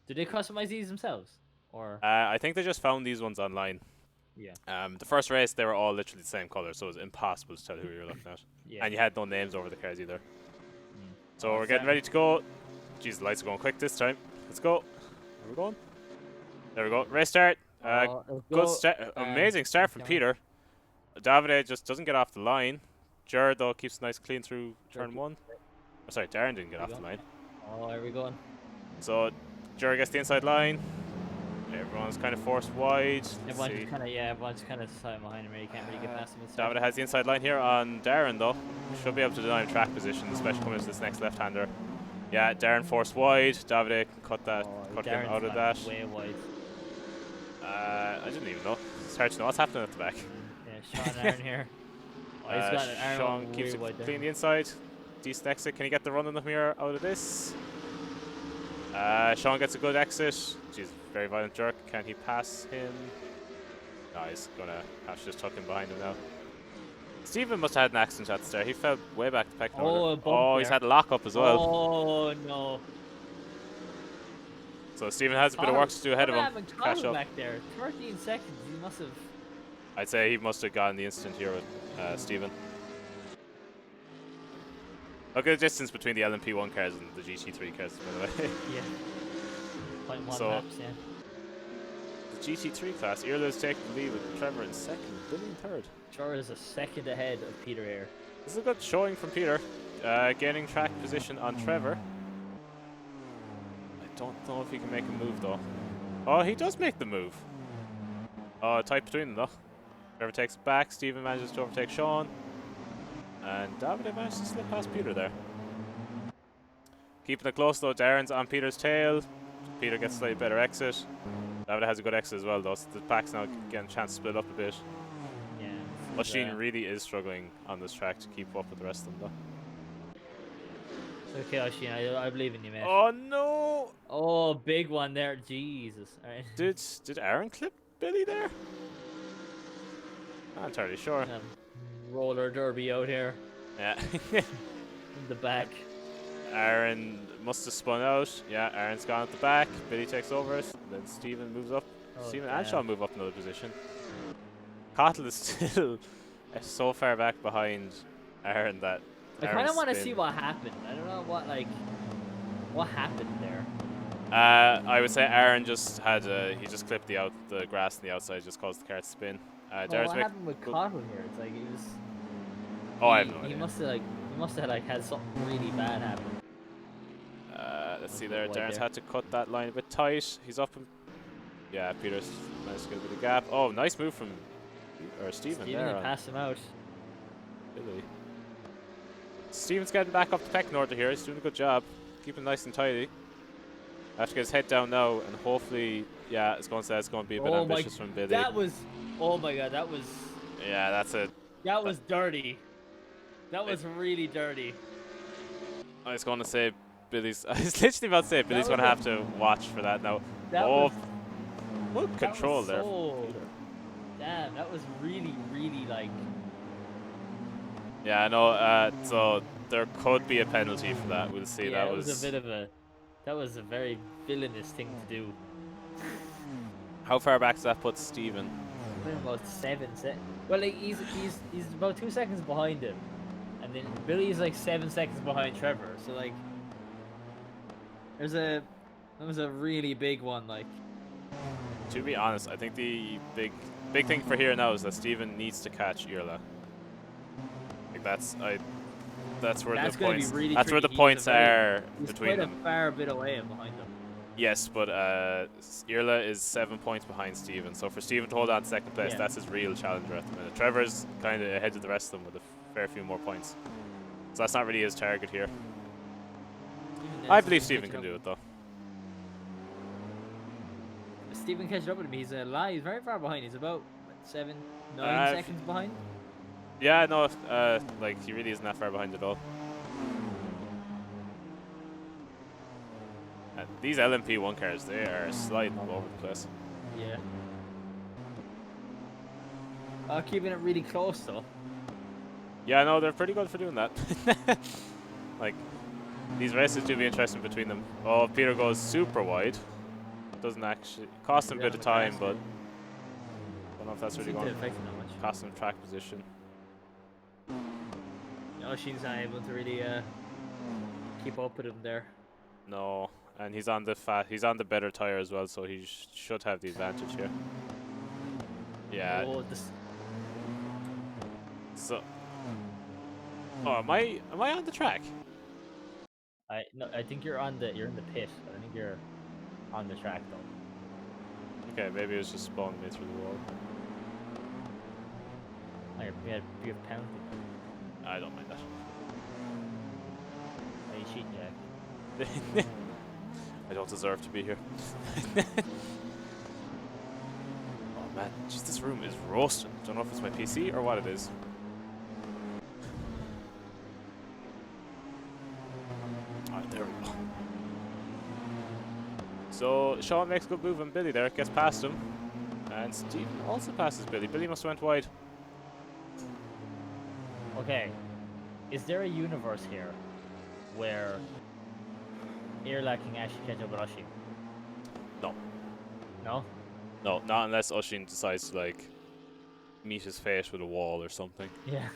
Did they customize these themselves, or? I think they just found these ones online. Yeah. The first race, they were all literally the same color, so it was impossible to tell who you were looking at. Yeah. And you had no names over the cars either. So we're getting ready to go. Jeez, the lights are going quick this time. Let's go. Where are we going? There we go. Race start. Good start. Amazing start from Peter. Davide just doesn't get off the line. Jared, though, keeps nice clean through turn 1. Oh, sorry, Darren didn't get off the line. Oh, there we go. So Jared gets the inside line. Everyone's kind of forced wide. Everyone's kind of side behind him. You can't really get past him. Davide has the inside line here on Darren, though. Should be able to deny him track position, especially coming into this next left-hander. Yeah, Darren forced wide. Davide Oh, cut him Darren's out of gone that. way wide. I didn't even know. It's hard to know what's happening at the back. Yeah, Sean Aaron here. Oh, he's got an Sean Aaron keeps way it wide there. clean the inside. Decent exit. Can he get the run in the mirror out of this? Sean gets a good exit. Jeez, very violent jerk. Can he pass him? No, he's gonna have to just tuck in behind him now. Stephen must have had an accident at the start. He fell way back to pecking order. Oh, a bump Oh, there. he's had a lock up as well. Oh no. So Stephen has a bit of work to do ahead of him. To catch up. Back there. 13 seconds. He must have. I'd say he must have gotten the instant here with Stephen. Look at the distance between the LMP1 cars and the GT3 cars, by the way. Yeah. 0.1 So, laps, yeah. the GT3 class, Irla's taking the lead with Trevor in second, Billy in third. Trevor is a second ahead of Peter here. This is a good showing from Peter. Gaining track position on Trevor. I don't know if he can make a move though. Oh, he does make the move. Oh, tight between them though. Trevor takes it back, Stephen manages to overtake Sean. And Davide managed to slip past Peter there. Keeping it close though, Darren's on Peter's tail. Peter gets a slightly better exit. Davide has a good exit as well though, so the pack's now getting a chance to split up a bit. Yeah. Machine really is struggling on this track to keep up with the rest of them though. Okay, Oshin, I believe in you, man. Oh no! Oh, big one there. Jesus. All right. Did Aaron clip Billy there? Not entirely sure. Roller derby out here Yeah. in the back. Aaron must have spun out. Yeah, Aaron's gone at the back. Billy takes over it. Then Stephen moves up. Oh, Stephen damn. and Sean move up another position. Cottle is still so far back behind Aaron that I kind of want to see what happened. I don't know what happened there. I would say Aaron just had he just clipped the grass on the outside, just caused the car to spin. What happened with Cottle here? It's like it was. Oh, I have no idea. He must have had something really bad happen. Let's see there. Darren's had to cut that line a bit tight. He's up. Yeah, Peter's managed to get a bit of gap. Oh, nice move from Stephen there. Passed him out. Billy. Stephen's getting back up the pecking order here. He's doing a good job. Keeping nice and tidy. I have to get his head down now, and hopefully, yeah, it's going to be a bit ambitious from Billy. That was. Oh my god, that was. Yeah, that's it. That was dirty. That was really dirty. I was going to say Billy's. I was literally about to say Billy's going to have to watch for that now. Good control there. Damn, that was really, really like. Yeah, I know. So there could be a penalty for that. We'll see. Yeah, that was a bit of a. That was a very villainous thing to do. How far back does that put Stephen? About 7 seconds. Well, like, he's about 2 seconds behind him, and then Billy's like 7 seconds behind Trevor. So like, that was a really big one. Like, to be honest, I think the big thing for here now is that Stephen needs to catch Irla. Like that's where the points. Really that's where the points are between them. He's quite a fair bit away and behind them. Yes, but Irla is 7 points behind Stephen. So for Stephen to hold on to second place, that's his real challenger at the minute. Trevor's kind of ahead of the rest of them with a fair few more points. So that's not really his target here. I believe Stephen can do it though. Stephen catches up with him. He's very far behind. He's about 9 seconds behind. Yeah, no, like he really isn't that far behind at all. And these LMP1 cars, they are sliding all over the place. Yeah. Keeping it really close though. Yeah, no, they're pretty good for doing that. Like, these races do be interesting between them. Oh, Peter goes super wide. Doesn't actually cost him a bit of time, but don't know if that's really going to cost him track position. Oshin's not able to really keep up with him there. No, and he's on the better tire as well, so he should have the advantage here. Yeah. So, am I on the track? No, I think you're in the pit. I think you're on the track though. Okay, maybe it was just spawning me through the wall. Oh, you have penalty. I don't mind that. Are you cheating, Jack? I don't deserve to be here. Oh man, just this room is roasting. Don't know if it's my PC or what it is. Alright, there we go. So Sean makes a good move on Billy there, gets past him. And Steve also passes Billy. Billy must have went wide. Okay, is there a universe here where Irla can actually catch up with Oshie? No. No? No, not unless Oshin decides to like meet his fate with a wall or something. Yeah.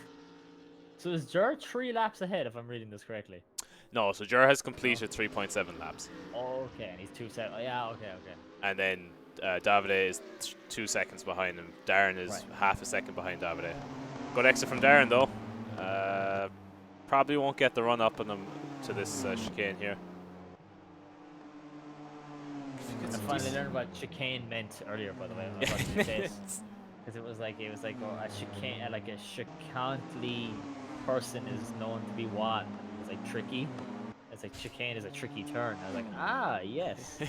So is Jer 3 laps ahead if I'm reading this correctly? No, so Jer has completed 3.7 laps. Okay, and he's 2-7. Oh, yeah, okay. And then Davide is 2 seconds behind him. Darren is half a second behind Davide. Good exit from Darren though. Probably won't get the run up on him to this chicane here. I finally learned what chicane meant earlier, by the way. I was watching this. Because it was like a chicane, like a chicanely person is known to be what? It's like tricky. It's like chicane is a tricky turn. I was like, ah, yes.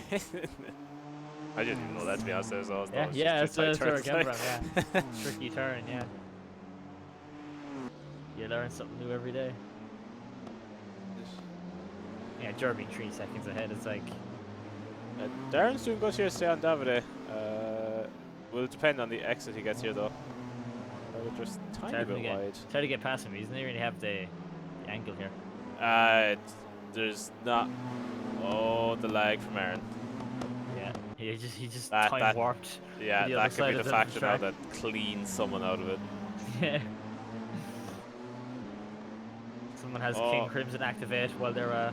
I didn't even know that, to be honest. Yeah, that's where it came from, yeah. Tricky turn, yeah. You learn something new every day. Yeah, Jeremy 3 seconds ahead. It's like... Darren's doing good here to stay on Davide. Will depend on the exit he gets here, though. Just tiny bit wide. Try to get past him. He doesn't really have the angle here. There's not... Oh, the lag from Aaron. Yeah, he just time warped. Yeah, that could be the factor now that cleans someone out of it. Yeah. Someone has King Crimson activate while they're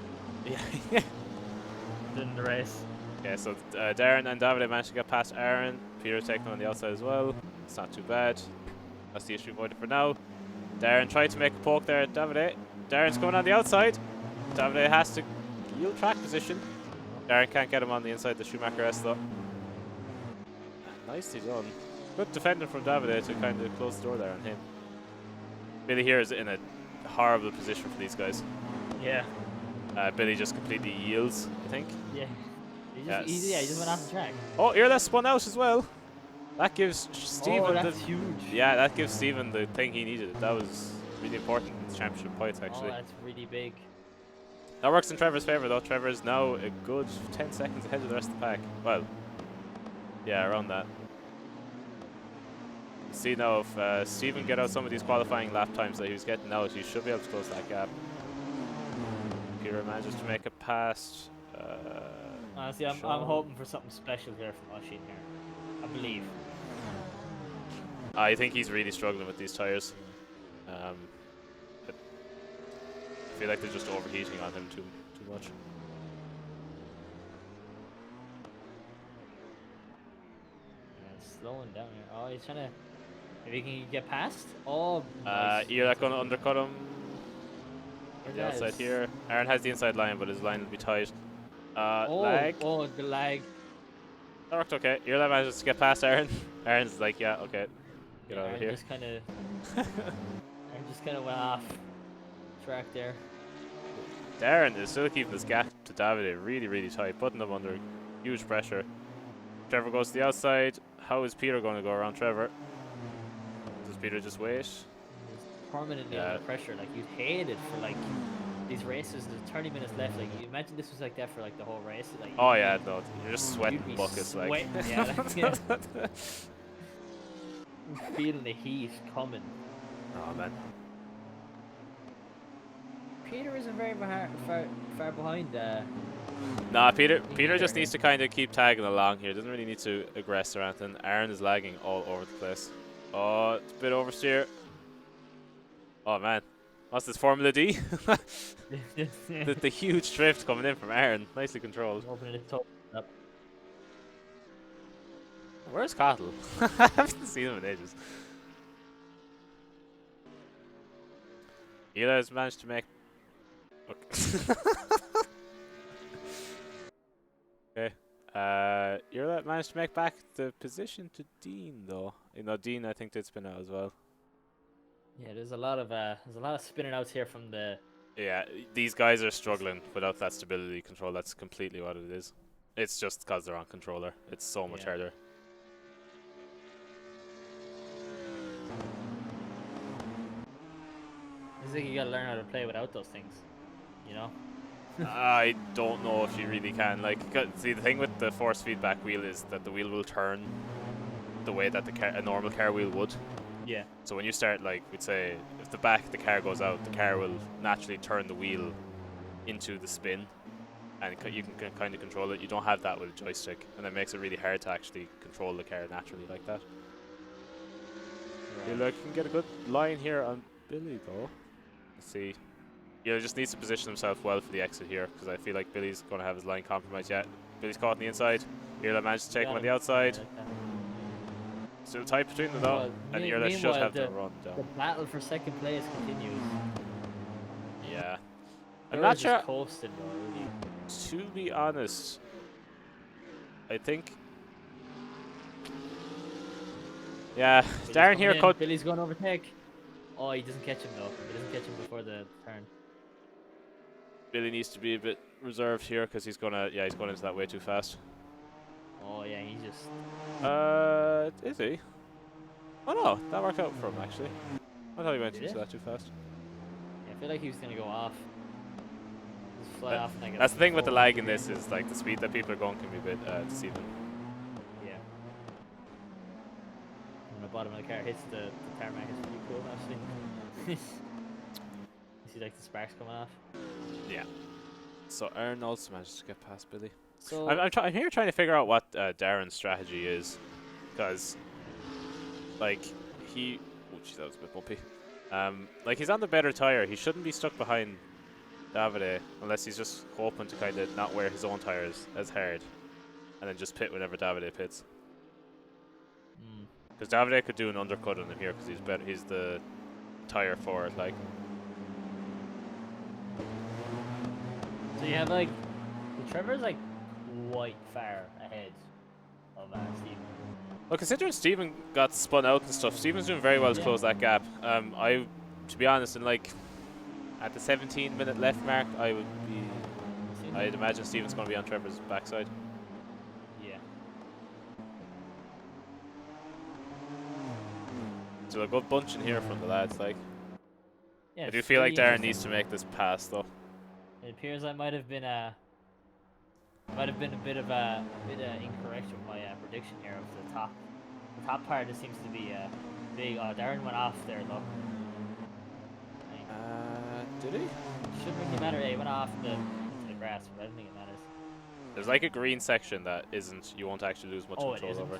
doing the race. Okay, so Darren and Davide managed to get past Aaron. Peter taking on the outside as well. It's not too bad. That's the issue avoided for now. Darren tried to make a poke there at Davide. Darren's going on the outside. Davide has to yield track position. Darren can't get him on the inside the Schumacher S though. Nicely done. Good defending from Davide to kind of close the door there on him. Billy here is in a horrible position for these guys. Yeah. Billy just completely yields, I think. Yeah. He just went off the track. Oh, Irla spun out as well. That gives Stephen that's huge. Yeah, that gives Stephen the thing he needed. That was really important in the championship points, actually. Oh, that's really big. That works in Trevor's favour, though. Trevor is now a good 10 seconds ahead of the rest of the pack. Well, yeah, around that. See now if Stephen get out some of these qualifying lap times that he was getting out, he should be able to close that gap. Peter manages to make it past. Honestly, I'm hoping for something special here from Oshin here. I believe. I think he's really struggling with these tyres. I feel like they're just overheating on him too much. Yeah, slowing down here. Oh, he's trying to... Maybe he can get past? Oh, nice. You're going to undercut him. On the outside here. Aaron has the inside line, but his line will be tight. Lag. Oh, the lag. That worked okay. Irla manages to get past Aaron. Aaron's like, yeah, okay. Get out of here. Aaron just kind of went off track there. Darren is still keeping this gap to Davide really, really tight, putting them under huge pressure. Trevor goes to the outside. How is Peter going to go around Trevor? Does Peter just wait? He's permanently under pressure. Like, you'd hate it for like these races. There's 30 minutes left. Like, you imagine this was like that for like the whole race. Like, oh yeah, no, you're just sweating buckets. Like, yeah, yeah. Feeling the heat coming. Oh man. Peter isn't very far behind. Nah, Peter just needs to kind of keep tagging along here. Doesn't really need to aggress or anything. Aaron is lagging all over the place. Oh, it's a bit oversteer. Oh man, what's this Formula D? the huge drift coming in from Aaron. Nicely controlled. Opening it up. Where's Cottle? I haven't seen him in ages. Eli has managed to make... Okay. Okay. Eli managed to make back the position to Dean, though. You know, Dean, I think, did spin out as well. Yeah, there's a lot of spinning outs here from the Yeah, these guys are struggling without that stability control. That's completely what it is. It's just because they're on controller. It's so much Yeah. harder. It's like you gotta learn how to play without those things. You know? I don't know if you really can. Like, see, the thing with the force feedback wheel is that the wheel will turn the way that a normal car wheel would. Yeah. So when you start, like, we'd say, if the back of the car goes out, the car will naturally turn the wheel into the spin, and you can kind of control it. You don't have that with a joystick, and it makes it really hard to actually control the car naturally like that. Right. You can get a good line here on Billy, though. Let's see. Yeah, just needs to position himself well for the exit here, because I feel like Billy's going to have his line compromised yet. Billy's caught on the inside. Irla managed to take him Got on the him. outside. Yeah, got him. Still tight between them though, Well, and Irla should meanwhile, have the run the down. battle for second place continues. Yeah. I'm They're not just sure, coasting though, really. to be honest. I think... Yeah, Billy's Darren coming here in. could... Billy's going to overtake. Oh, he doesn't catch him though. He doesn't catch him before the turn. Billy needs to be a bit reserved here, because he's gonna... Yeah, he's going into that way too fast. Oh yeah, he just. Is he? Oh no, that worked out for him actually. I thought he went Did into it? that too fast. Yeah, I feel like he was gonna go off. Just fly off and I get That's the thing with the full lag in gear. this, is like the speed that people are going can be a bit deceiving. Yeah. When the bottom of the car hits the tarmac, it's pretty cool actually. You see like the sparks coming off. Yeah. So Aaron also managed to get past Billy. So I'm here trying to figure out what Darren's strategy is, because like he, oh jeez, that was a bit bumpy. Like he's on the better tire. He shouldn't be stuck behind Davide unless he's just hoping to kind of not wear his own tires as hard, and then just pit whenever Davide pits. Because Davide could do an undercut on him here because he's better. He's the tire for it. Like, so you have like Trevor's like quite far ahead of Steven. well, considering Steven got spun out and stuff, Steven's doing very well to Yeah. close that gap. To be honest, in like at the 17-minute left mark, I'd imagine Steven's going to be on Trevor's backside. Yeah. So a good bunch in here from the lads. Like, Yeah. I do it's feel like really Darren interesting. needs to make this pass though. It appears I might have been a bit incorrect with my prediction here of the top. The top part just seems to be big. Oh, Darren went off there though. Did he? Shouldn't really matter. Yeah, he went off into the grass, but I don't think it matters. There's like a green section that you won't actually lose much Oh, it control isn't? over.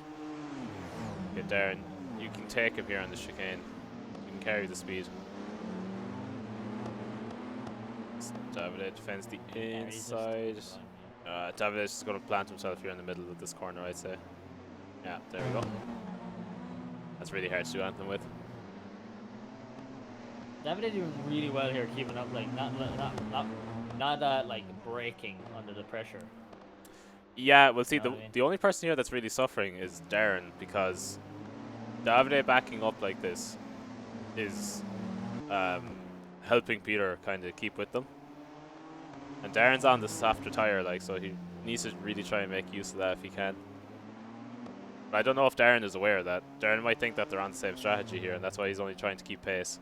Okay, Darren, you can take him here on the chicane. You can carry the speed. Davide defends the Yeah, he's just inside. fine, Davide's just going to plant himself here in the middle of this corner, I'd say. Yeah, there we go. That's really hard to do anything with. Davide doing really well here, keeping up, like not like breaking under the pressure. Yeah, well, see, You know what I mean? the only person here that's really suffering is Darren, because Davide backing up like this is helping Peter kind of keep with them. And Darren's on the softer tire, like, so he needs to really try and make use of that if he can. But I don't know if Darren is aware of that. Darren might think that they're on the same strategy here, and that's why he's only trying to keep pace.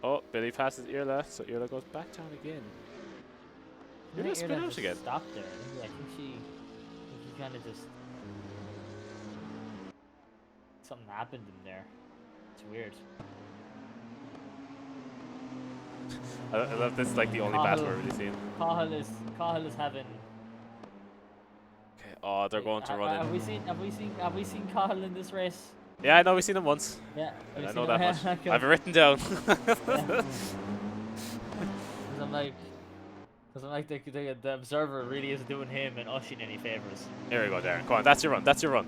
Oh, Billy passes Irla, so Irla goes back down again. You're gonna spin out again. Stop there. I think she kind of just something happened in there. It's weird. I love this. Is like the only battle we're really seeing. Cahill is having. Okay. Oh, they're going to run in. Have we seen Cahill in this race? Yeah, I know we've seen him once. Yeah, I we've know seen that him. much. Okay. I've written down. Because I'm like the observer really isn't doing him and Ushin any favors. Here we go, Darren. Come on, that's your run. That's your run.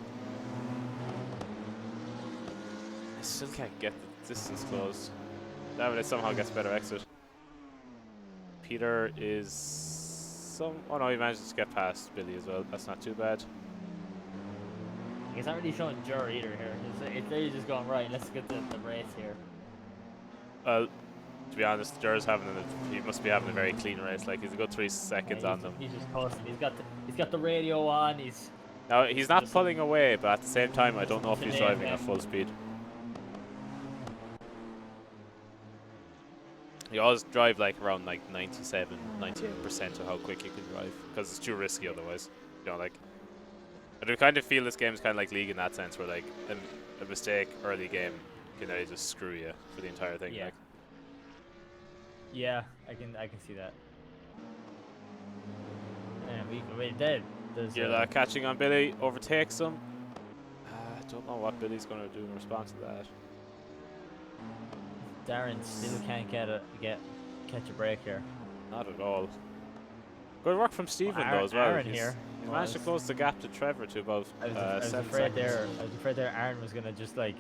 I still can't get the distance closed. Davide somehow gets better exit. Peter is oh no, he manages to get past Billy as well. That's not too bad. It's not really showing Jur either here. It's really just going right. Let's get the race here. Well, To be honest, Jer's he must be having a very clean race. Like he's a good 3 seconds Yeah, on them. he's just toasting. He's got the radio on. He's Now he's not just pulling away, but at the same time, I don't know if listening he's to driving at AFM. full speed. You always drive like around like 97, 98% of how quick you can drive, because it's too risky otherwise. You know, like I do kind of feel this game is kind of like League in that sense, where like a mistake early game can really just screw you for the entire thing. Yeah. Like. Yeah, I can see that. And we did. You're catching on Billy, overtakes him. I don't know what Billy's going to do in response to that. Darren still can't catch a break here. Not at all. Good work from Stephen though as well. Aaron here. He managed to close the gap to Trevor to about I was 7 afraid seconds. I was afraid there Aaron was gonna just like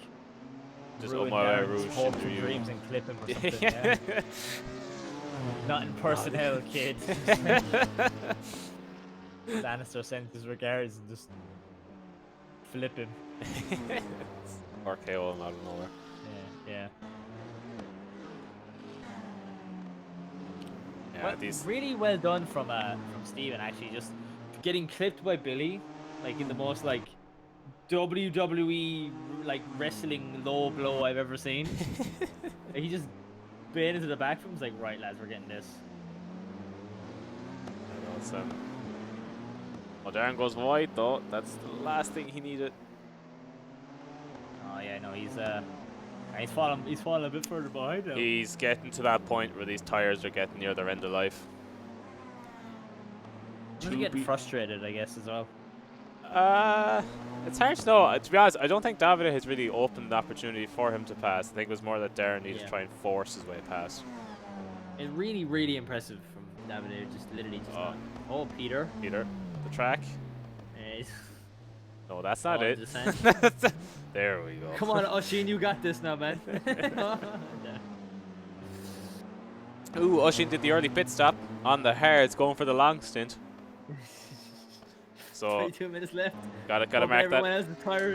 ruin my way, Darren's Rouge hopes into and you. dreams and clip him or something. Yeah. Not in personnel, kid. Lannister sends his regards and just flip him. Or KO him out of nowhere. Yeah. Yeah, Well, really well done from Steven, actually, just getting clipped by Billy, like in the most like WWE like wrestling low blow I've ever seen. Like, he just bit into the back from him. He's like, right lads, we're getting this. I know it's well, Darren goes wide though. That's the last thing he needed. Oh yeah, no, he's fallen a bit further behind now. He's getting to that point where these tires are getting near their end of life. He's getting frustrated, I guess, as well. It's hard to know. To be honest, I don't think Davide has really opened the opportunity for him to pass. I think it was more that Darren needed to try and force his way past. It's really, really impressive from Davide. Just literally just not. Oh, Peter. Peter, the track. No, that's not it. There we go. Come on, Oshin, you got this now, man. Ooh, Oshin did the early pit stop on the hards, going for the long stint. So 22 minutes left. Gotta mark that.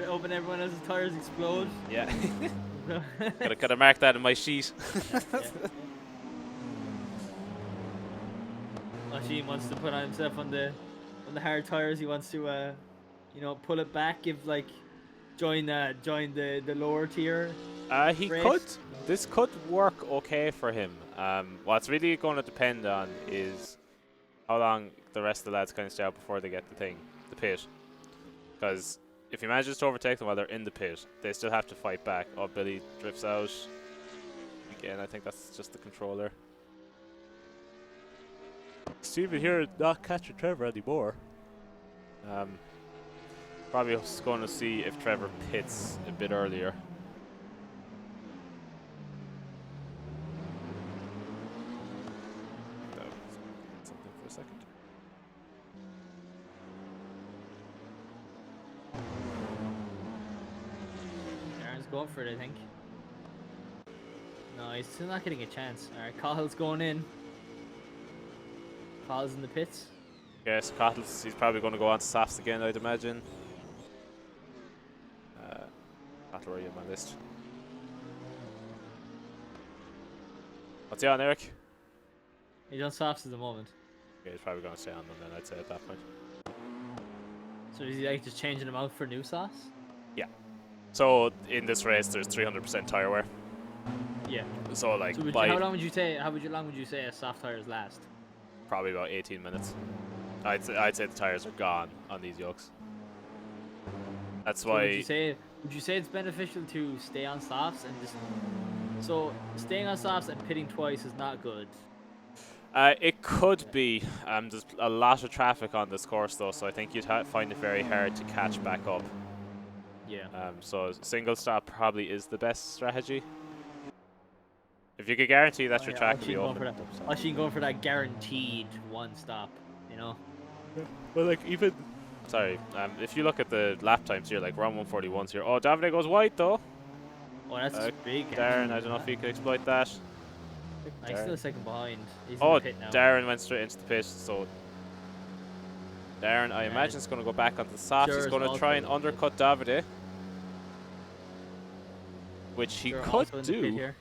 Hoping everyone else's tires explode. Yeah. gotta mark that in my sheet. Oshin wants to put on himself on the hard tires. He wants to pull it back, give like join the lower tier. He could. This could work okay for him. What's really going to depend on is how long the rest of the lads kind of stay out before they get the pit. Because if he manages to overtake them while they're in the pit, they still have to fight back. Oh, Billy drifts out. Again, I think that's just the controller. Steven here not catching Trevor anymore. Probably just going to see if Trevor pits a bit earlier. Something for a second. Aaron's going for it, I think. No, he's still not getting a chance. Alright, Cahill's going in. Cahill's in the pits. Yes, Cottles, he's probably going to go on to softs again, I'd imagine. Cottle, where are you on my list? What's he on, Eric? He's on softs at the moment. Okay, he's probably going to stay on them then, I'd say, at that point. So is he like just changing them out for new softs? Yeah. So, in this race, there's 300% tire wear. Yeah. So, like, so how long would you say a soft tires last? Probably about 18 minutes. I'd say the tires are gone on these yokes. That's why. Would you say it's beneficial to stay on softs and just so staying on softs and pitting twice is not good? It could be. There's a lot of traffic on this course though, so I think you'd find it very hard to catch back up. Yeah. So single stop probably is the best strategy. If you could guarantee that your track will be open. Actually going for that guaranteed one stop, you know? Well, like even... Sorry, if you look at the lap times here, like we're on 141s here. Oh, Davide goes wide though. Oh, that's big. Darren, I don't know if you could exploit that. He's still a second behind. He's in the pit now. Darren went straight into the pit, so... Darren, I imagine, is going to go back onto the soft. He's going to try and undercut Davide. Which he could do.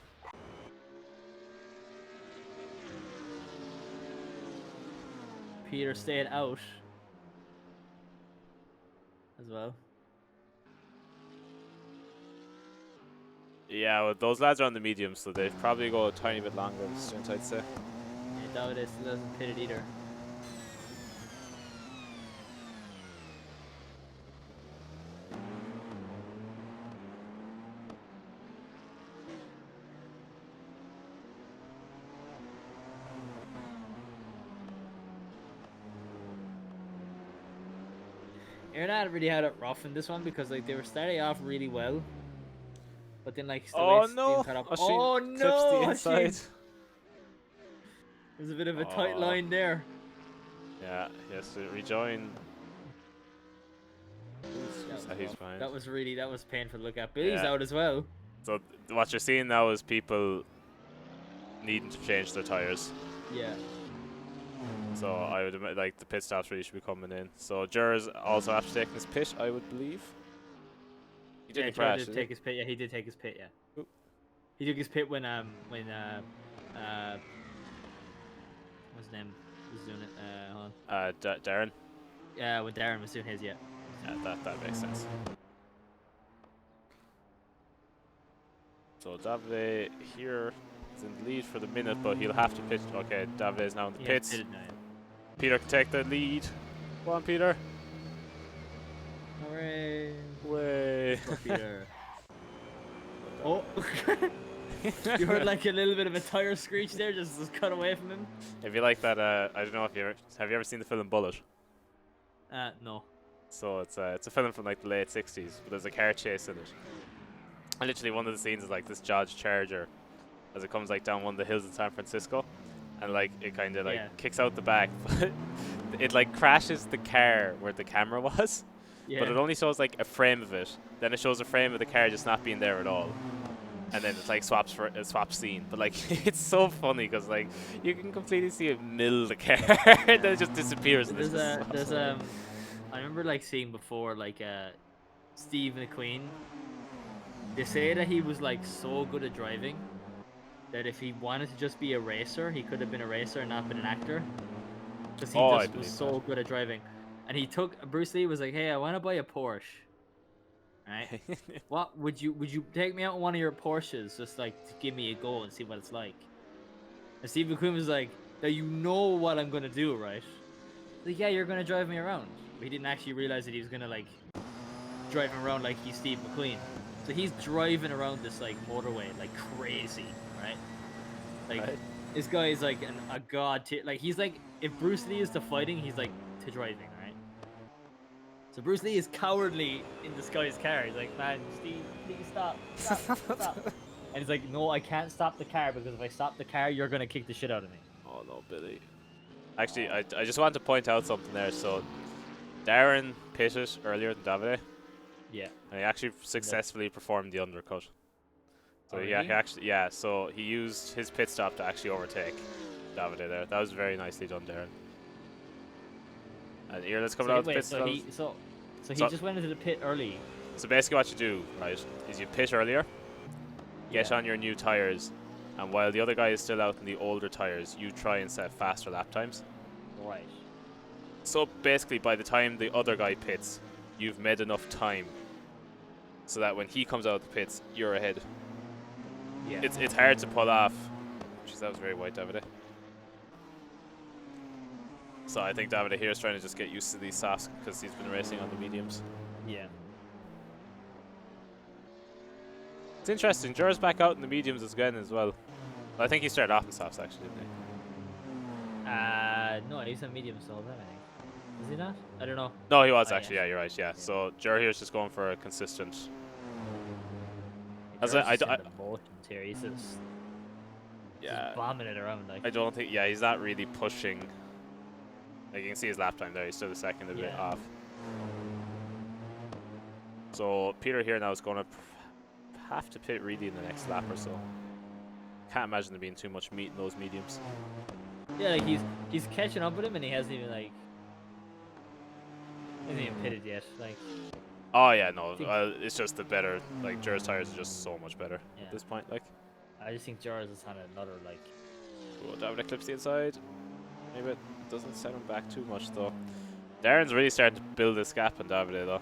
Peter staying out as well. Yeah, well, those lads are on the medium, so they probably go a tiny bit longer in the stint, I'd say. Yeah, David still hasn't pitted either. Aaron really had it rough in this one because like they were starting off really well, but then like the way Oh Steam no! cut off. Oshin Oh clips the no, inside. Oshin! There's a bit of a tight Oh. line there. Yeah, he has to rejoin. He's fine. That was painful to look at. Billy's Yeah. out as well. So what you're seeing now is people needing to change their tires. Yeah. So I would like the pit stops really should be coming in. So Jur's also after taking his pit, I would believe. He didn't crash. Did take his pit. Yeah, he did take his pit. Yeah. Oop. He took his pit when what's his name was doing it. Hold on. Darren. Yeah, when Darren was doing his. Yeah. Yeah, that makes sense. So Davide here is in the lead for the minute, but he'll have to pitch. Okay, Davide is now in the pits. Pitted now, yeah. Peter can take the lead. Go on, Peter. Hooray! Way. Poor Peter. Oh. You heard like a little bit of a tire screech there, just cut away from him. If you like that, I don't know if have you ever seen the film Bullet? No. So it's a film from like the late '60s, but there's a car chase in it. And literally one of the scenes is like this Dodge Charger, as it comes like down one of the hills in San Francisco, and like it kind of like kicks out the back, but it like crashes the car where the camera was, but it only shows like a frame of it. Then it shows a frame of the car just not being there at all. And then it's like swaps scene, but like it's so funny because like you can completely see it mill the car, and then it just disappears. I remember like seeing before like Steve McQueen. They say that he was like so good at driving that if he wanted to just be a racer, he could have been a racer and not been an actor, because he just was so good at driving. And he took Bruce Lee was like, "Hey, I want to buy a Porsche." Right? What would you take me out in one of your Porsches just like to give me a go and see what it's like? And Steve McQueen was like, "Now you know what I'm gonna do, right?" Like, "Yeah, you're gonna drive me around." But he didn't actually realize that he was gonna like drive him around like he's Steve McQueen. So he's driving around this like motorway like crazy, right? Like this guy is like a god. Like he's like, if Bruce Lee is to fighting, he's like to driving. So Bruce Lee is cowardly in this guy's car. He's like, "Man, Steve, please stop. And he's like, "No, I can't stop the car because if I stop the car, you're gonna kick the shit out of me." Oh no, Billy. Actually, I just want to point out something there. So Darren pitted earlier than Davide. Yeah. And he actually successfully performed the undercut. So really? yeah, so he used his pit stop to actually overtake Davide there. That was very nicely done, Darren. And here, let's come out of the pit so he just went into the pit early. So basically what you do, right, is you pit earlier, get on your new tires, and while the other guy is still out in the older tires, you try and set faster lap times. Right. So basically by the time the other guy pits, you've made enough time so that when he comes out of the pits, you're ahead. Yeah. It's hard to pull off. Jeez, that was very white, Davide. So I think Davide here is trying to just get used to these softs because he's been racing on the mediums. Yeah. It's interesting. Jur's back out in the mediums again as well. I think he started off in softs actually, didn't he? No, he's on mediums all the time, I think. Is he not? I don't know. No, he was actually. Yeah, you're right. Yeah. So Jur here is just going for a consistent. He's just bombing it around like. I don't think. Yeah, he's not really pushing. Like you can see his lap time there. He's still a second a bit off. So Peter here now is going to have to pit really in the next lap or so. Can't imagine there being too much meat in those mediums. Yeah, like he's catching up with him and he hasn't even pitted yet. Like. Oh yeah, no. It's just the better. Like Jur's tires are just so much better at this point. Like. I just think Jur's is on another like. Oh, Davide clips the inside. Maybe. doesn't set him back too much though. Darren's really starting to build this gap on Davide though.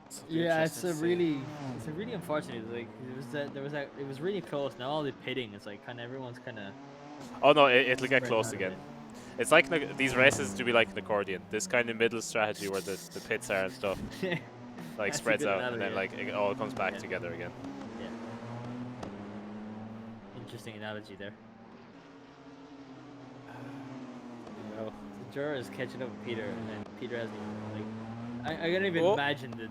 So it'll be Yeah, interesting to see. it's a really unfortunate. Like it was really close. Now all the pitting is like kind of everyone's kind of Oh no, it'll get spreading close out a again. bit. It's like these races to be like an accordion. This kind of middle strategy where the pits are and stuff like That's a spreads good out and analogy. then like it all comes back Yeah. together again. Yeah. Interesting analogy there. You know. So Jura is catching up with Peter, and then Peter hasn't even like. I can even Oh, imagine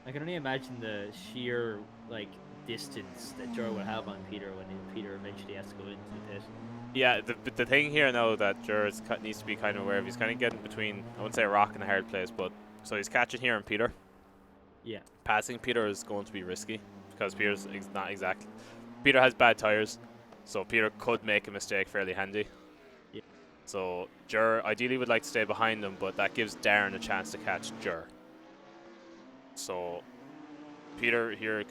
I can only imagine the sheer like distance that Jura will have on Peter when Peter eventually has to go into the pit. yeah. The thing here now that Jurors needs to be kind of aware of, he's kind of getting between, I wouldn't say a rock and a hard place, but so he's catching here on Peter. Yeah. Passing Peter is going to be risky because Peter's not exactly. Peter has bad tires, so Peter could make a mistake fairly handy. Yeah. So Jur ideally would like to stay behind him, but that gives Darren a chance to catch Jur. So Peter here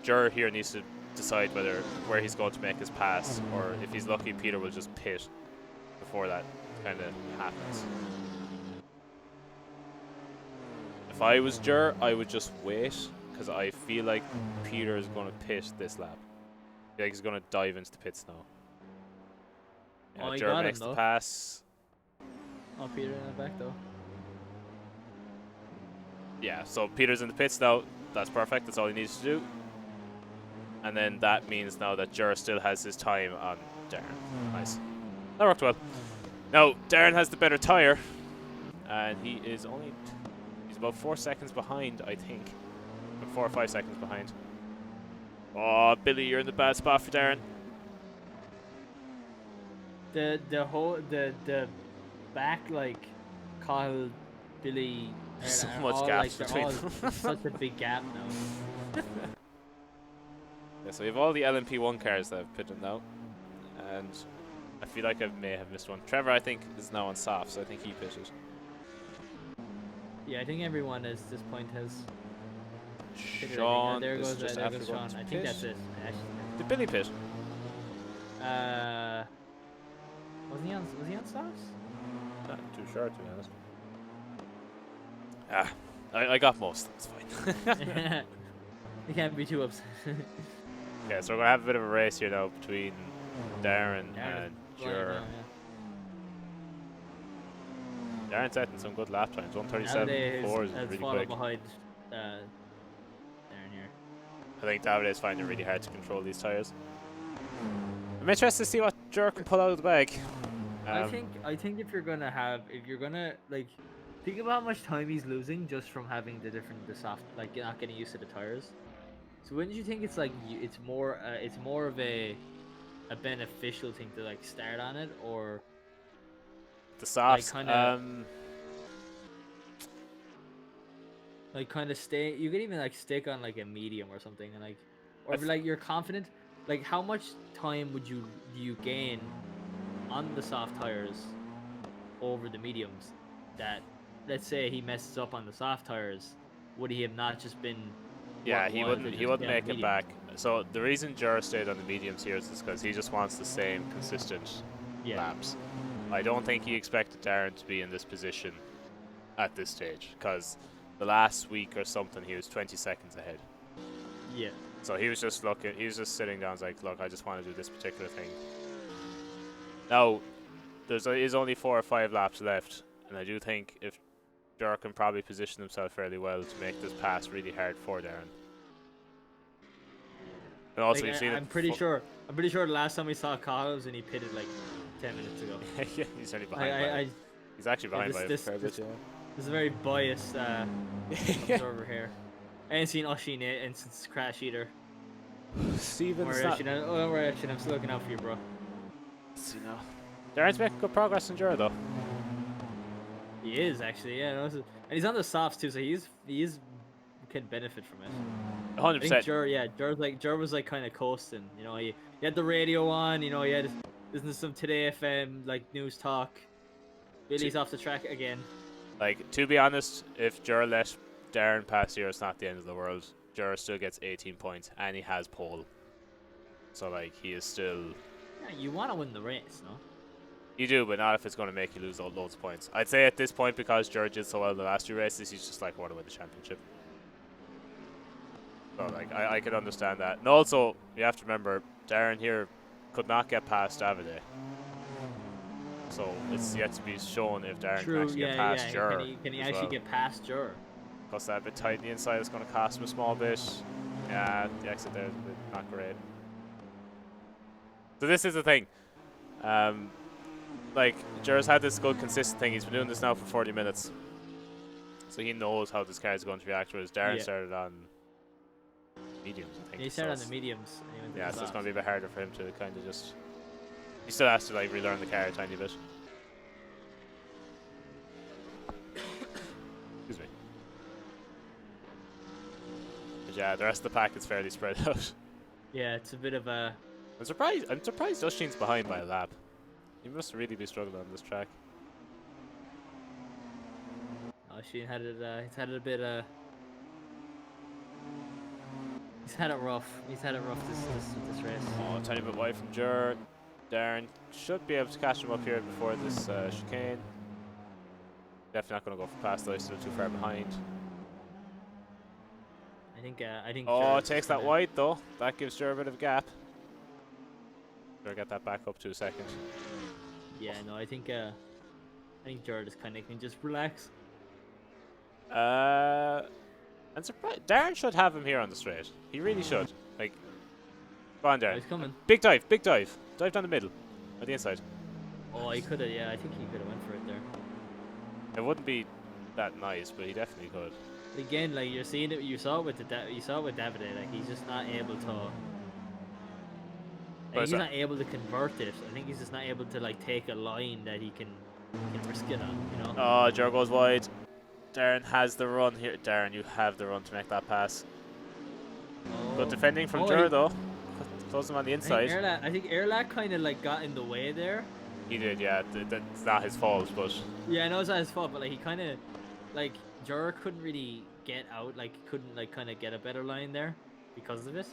Jur here needs to decide where he's going to make his pass, or if he's lucky, Peter will just pit before that kind of happens. If I was Jur, I would just wait because I feel like Peter is going to pit this lap. I feel like he's going to dive into the pits now. Oh, he Jur got him makes the though. pass. Oh, Peter in the back though. Yeah, so Peter's in the pits now. That's perfect. That's all he needs to do. And then that means now that Jur still has his time on Darren. Nice. That worked well. Now, Darren has the better tyre. And he's about 4 seconds behind, I think. 4 or 5 seconds behind. Oh, Billy, you're in the bad spot for Darren. The back like Kyle, Billy. So are much all, gaps they're between all them. such a big gap now. Yeah, so we have all the LMP1 cars that have pitted now. And I feel like I may have missed one. Trevor, I think, is now on soft, so I think he pitted. Yeah, I think everyone at this point has. pitted, Sean there is goes just there after goes going Sean. to I pit. think that's it. Did Billy pit? Was he on softs? Not too sure, to be honest. Ah, I got most. It's fine. You can't be too upset. Okay, so we're going to have a bit of a race here now between Darren and Flying Jur. around, Darren's setting some good lap times. yeah. 137.4 is has really fallen quick. behind Darren here. I think David is finding it really hard to control these tyres. I'm interested to see what Jur can pull out of the bag. I think if you're gonna like think about how much time he's losing just from having the soft like not getting used to the tires. So wouldn't you think it's like it's more of a beneficial thing to like start on it, or the softs, kind of stay? You could even like stick on like a medium or something, and like or if like you're confident. Like how much time do you gain on the soft tires over the mediums? That let's say he messes up on the soft tires, would he have not just been? Yeah, he wouldn't make it back. mediums? So the reason Jur stayed on the mediums here is because he just wants the same consistent laps. I don't think he expected Darren to be in this position at this stage, because the last week or something he was 20 seconds ahead. Yeah. So he was just looking. He was just sitting down. Like, look, I just want to do this particular thing. Now, is only 4 or 5 laps left, and I do think if Jur can probably position himself fairly well to make this pass really hard for Darren. And also, Like, we've seen I'm pretty sure the last time we saw Kyle was when he pitted like 10 minutes ago. Yeah, he's only behind. He's actually behind by a fair bit. Yeah. This is a very biased observer here. I ain't seen Oshin and since Crash either. Steven's I'm still looking out for you, bro. You know, Darren's making good progress in Jura though. He is actually, yeah. And he's on the softs too, so he can benefit from it. 100%. Jur was like kind of coasting. You know, he had the radio on. You know, he had listening to some Today FM like news talk. Billy's off the track again. Like, to be honest, if Jur let Darren pass here, it's not the end of the world. Jur still gets 18 points, and he has pole. So, like, he is still... Yeah, you want to win the race, no? You do, but not if it's going to make you lose loads of points. I'd say at this point, because George did so well the last 2 races, he's just like, I want to win the championship. So, like, I could understand that. And also, you have to remember, Darren here could not get past Davide. So, it's yet to be shown if Darren can True. actually get Yeah. past Yeah. Jur Can he as actually well. get past Jur? Plus that a bit tight on the inside, it's going to cost him a small bit. Yeah, the exit there is a bit not great. So this is the thing. Like, Jur's had this good consistent thing. He's been doing this now for 40 minutes. So he knows how this car is going to react, whereas Darren started on mediums, I think. He started on the mediums. And yeah, so it's going to be a bit harder for him to kind of just... He still has to, like, relearn the car a tiny bit. Excuse me. But yeah, the rest of the pack is fairly spread out. Yeah, it's a bit of a... I'm surprised Dustin's behind by a lap. He must really be struggling on this track. Oh, Sheen had it. He's had it a bit. He's had it rough. He's had it rough this race. Oh, a tiny bit wide from Jur. Darren should be able to catch him up here before this chicane. Definitely not going to go for past though. He's still too far behind. I think. Oh, it takes that wide though. That gives Jur a bit of a gap. Better get that back up to a second. Yeah, no, I think Jared is kind of can just relax. I'm surprised. Darren should have him here on the straight. He really should. Like, go on, Darren. Oh, he's coming. Big dive, big dive. Dive down the middle, or the inside. Oh, he could have. Yeah, I think he could have went for it there. It wouldn't be that nice, but he definitely could. But again, like you're seeing it. You saw it with Davide. Like he's just not able to. Like, he's not able to convert it. I think he's just not able to like take a line that he can risk it on. You know. Oh, Jur goes wide. Darren has the run here. Darren, you have the run to make that pass. Oh. Good defending from Jur though. Close him on the inside. I think Erlach kind of like got in the way there. He did, yeah. That's not his fault, but yeah, I know it's not his fault, but like he kind of like Jur couldn't really get out. Like couldn't like kind of get a better line there because of it.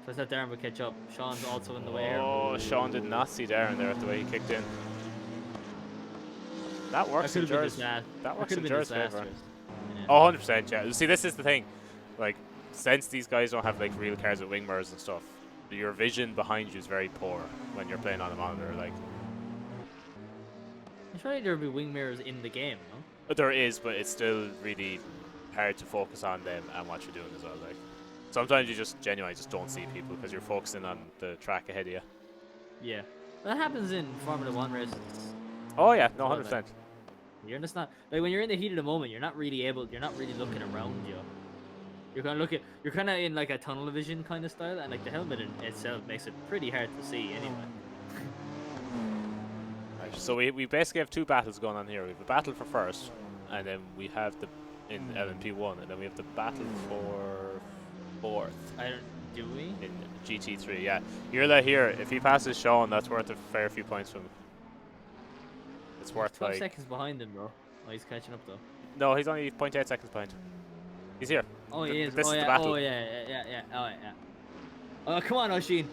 So I thought Darren would catch up. Sean's also in the way here. Oh, Sean did not see Darren there at the way he kicked in. That works in Jur's. That works in Jur's favor. Yeah. Oh, 100%, yeah. See, this is the thing. Like, since these guys don't have like real cars with wing mirrors and stuff, your vision behind you is very poor when you're playing on a monitor. Like, I'm sure there would be wing mirrors in the game, no? There is, but it's still really hard to focus on them and what you're doing as well. Like, sometimes you just genuinely just don't see people because you're focusing on the track ahead of you. Yeah, that happens in Formula 1 races. Oh yeah, no, 100%. You're just not like when you're in the heat of the moment. You're not really looking around you. You're kind of in like a tunnel vision kind of style, and like the helmet in itself makes it pretty hard to see anyway. Right, so we basically have two battles going on here. We have a battle for first, and then we have the in LMP1, and then we have the battle for fourth. Do we? In GT3, yeah. You're here. If he passes Sean, that's worth a fair few points from him. It's worth 12 like seconds behind him, bro. Oh, he's catching up though. No, he's only 0.8 seconds behind. He's here. Oh, he is. This is the battle. Oh, yeah. Oh, yeah. Oh, come on, Oshin.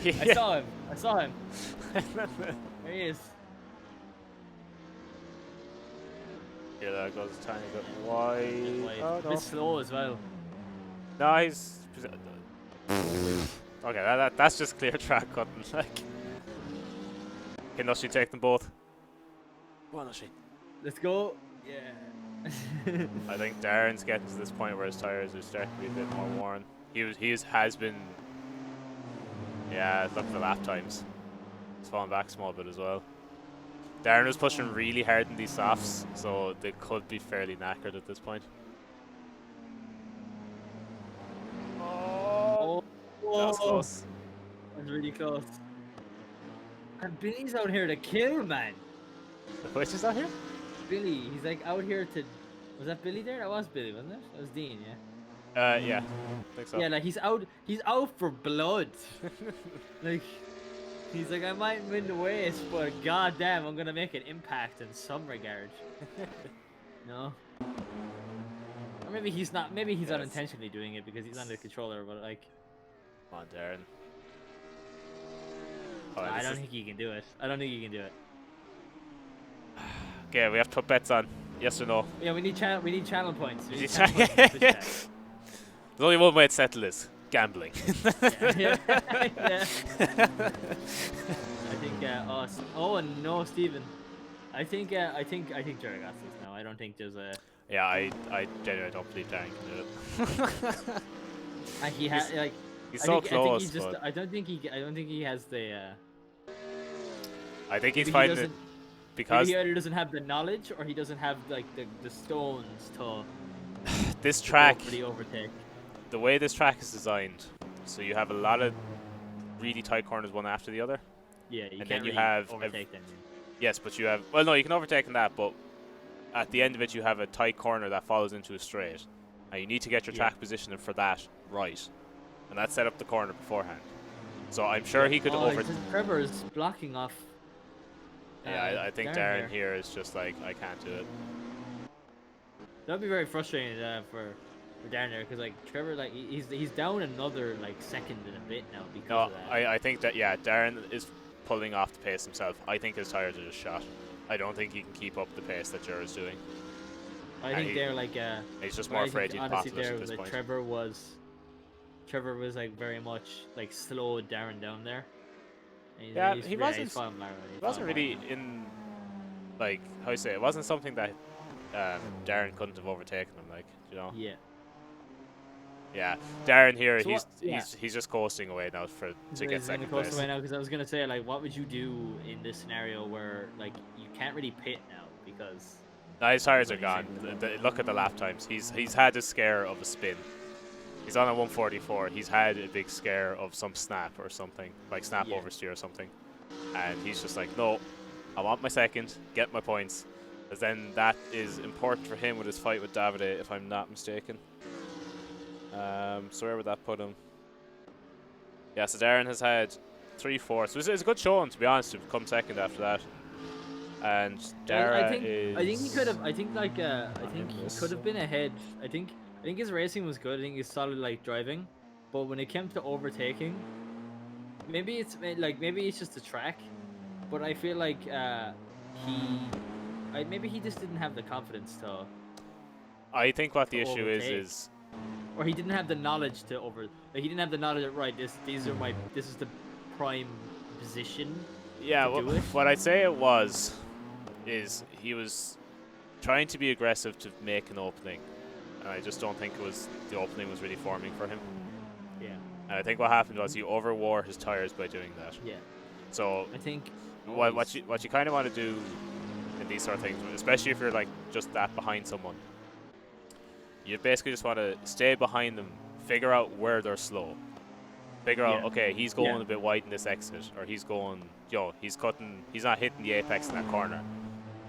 Yeah. I saw him. There he is. Here, that goes a tiny bit wide. Oh, no. A bit slow as well. No, he's... Okay, that's just clear track cutting. Like, can Nushi take them both? Go on, Nushi. Let's go. Yeah. I think Darren's getting to this point where his tires are starting to be a bit more worn. He has been... Yeah, look at the lap times. He's fallen back a small bit as well. Darren was pushing really hard in these softs, so they could be fairly knackered at this point. Oh, that was close. That was really close. And Billy's out here to kill, man. Which is out here? Billy, he's like out here to... Was that Billy there? That was Billy, wasn't it? That was Dean, yeah. Yeah, I think so. Yeah, like he's out for blood. Like, he's like, I might win the race, but goddamn, I'm gonna make an impact in some regard. No? Or maybe he's not, maybe he's unintentionally doing it because he's on the controller, but like... Come on, Darren. Oh, I this don't is think he can do it. I don't think he can do it. okay. We have to put bets on. Yes or no? Yeah, we need channel points. We Is need he channel points in the Twitch chat. There's only one way to settle this: gambling. Yeah, yeah, yeah. I think. Oh no, Steven. I think Jerry got this now. I don't think there's a. Yeah, I genuinely don't believe Darren can do it. He he's, had like. he's I so think. I think close, he's just. but I don't think he. I don't think he has the. I think he's Maybe he finding it doesn't. Maybe because he either doesn't have the knowledge or he doesn't have like the stones this to go track, for the overtake. the way this track is designed, so you have a lot of really tight corners one after the other. Yeah, you And can't then you really have overtake them. Yes, but you have well, no, you can overtake in that, but at the end of it, you have a tight corner that follows into a straight, and you need to get your track positioning for that right, and that set up the corner beforehand. So I'm sure he could over. Trevor is blocking off. Yeah, I think Darren here is just like, I can't do it. That'd be very frustrating for Darren there, because like Trevor, like he's down another like second and a bit now because No, of that. I think that yeah, Darren is pulling off the pace himself. I think his tires are just shot. I don't think he can keep up the pace that Jer is doing. I think they're like he's just more afraid he'd bottle it at this point. Trevor was like very much like slowed Darren down there. Yeah, he wasn't really in, like, how you say, it wasn't something that Darren couldn't have overtaken him, like, you know. Yeah. Yeah, Darren here, So he's just coasting away now to get second place. Away now, because I was gonna say, like, what would you do in this scenario where like you can't really pit now because no, his tires are gone. Look at the lap times. He's had a scare of a spin. He's on a 144. He's had a big scare of some snap or something, like snap oversteer or something, and he's just like, no, I want my second, get my points, because then that is important for him with his fight with Davide, if I'm not mistaken. So where would that put him? Yeah, so Darren has had 3-4. So it's a good showing, to be honest, to come second after that. And Dara I think he could have. I think he this. could have been ahead. I think his racing was good. I think he's solid like driving, but when it came to overtaking, maybe it's just the track, but I feel like maybe he just didn't have the confidence to. I think what the issue overtake. is, or he didn't have the knowledge to over. Like, he didn't have the knowledge that right. This is the prime position. yeah. What I'd say it was, is he was trying to be aggressive to make an opening, and I just don't think the opening was really forming for him. Yeah. And I think what happened was he overwore his tires by doing that. Yeah. So I think what you kind of want to do in these sort of things, especially if you're like just that behind someone, you basically just want to stay behind them, figure out where they're slow, figure out, okay, he's going a bit wide in this exit, or he's going, he's not hitting the apex in that corner,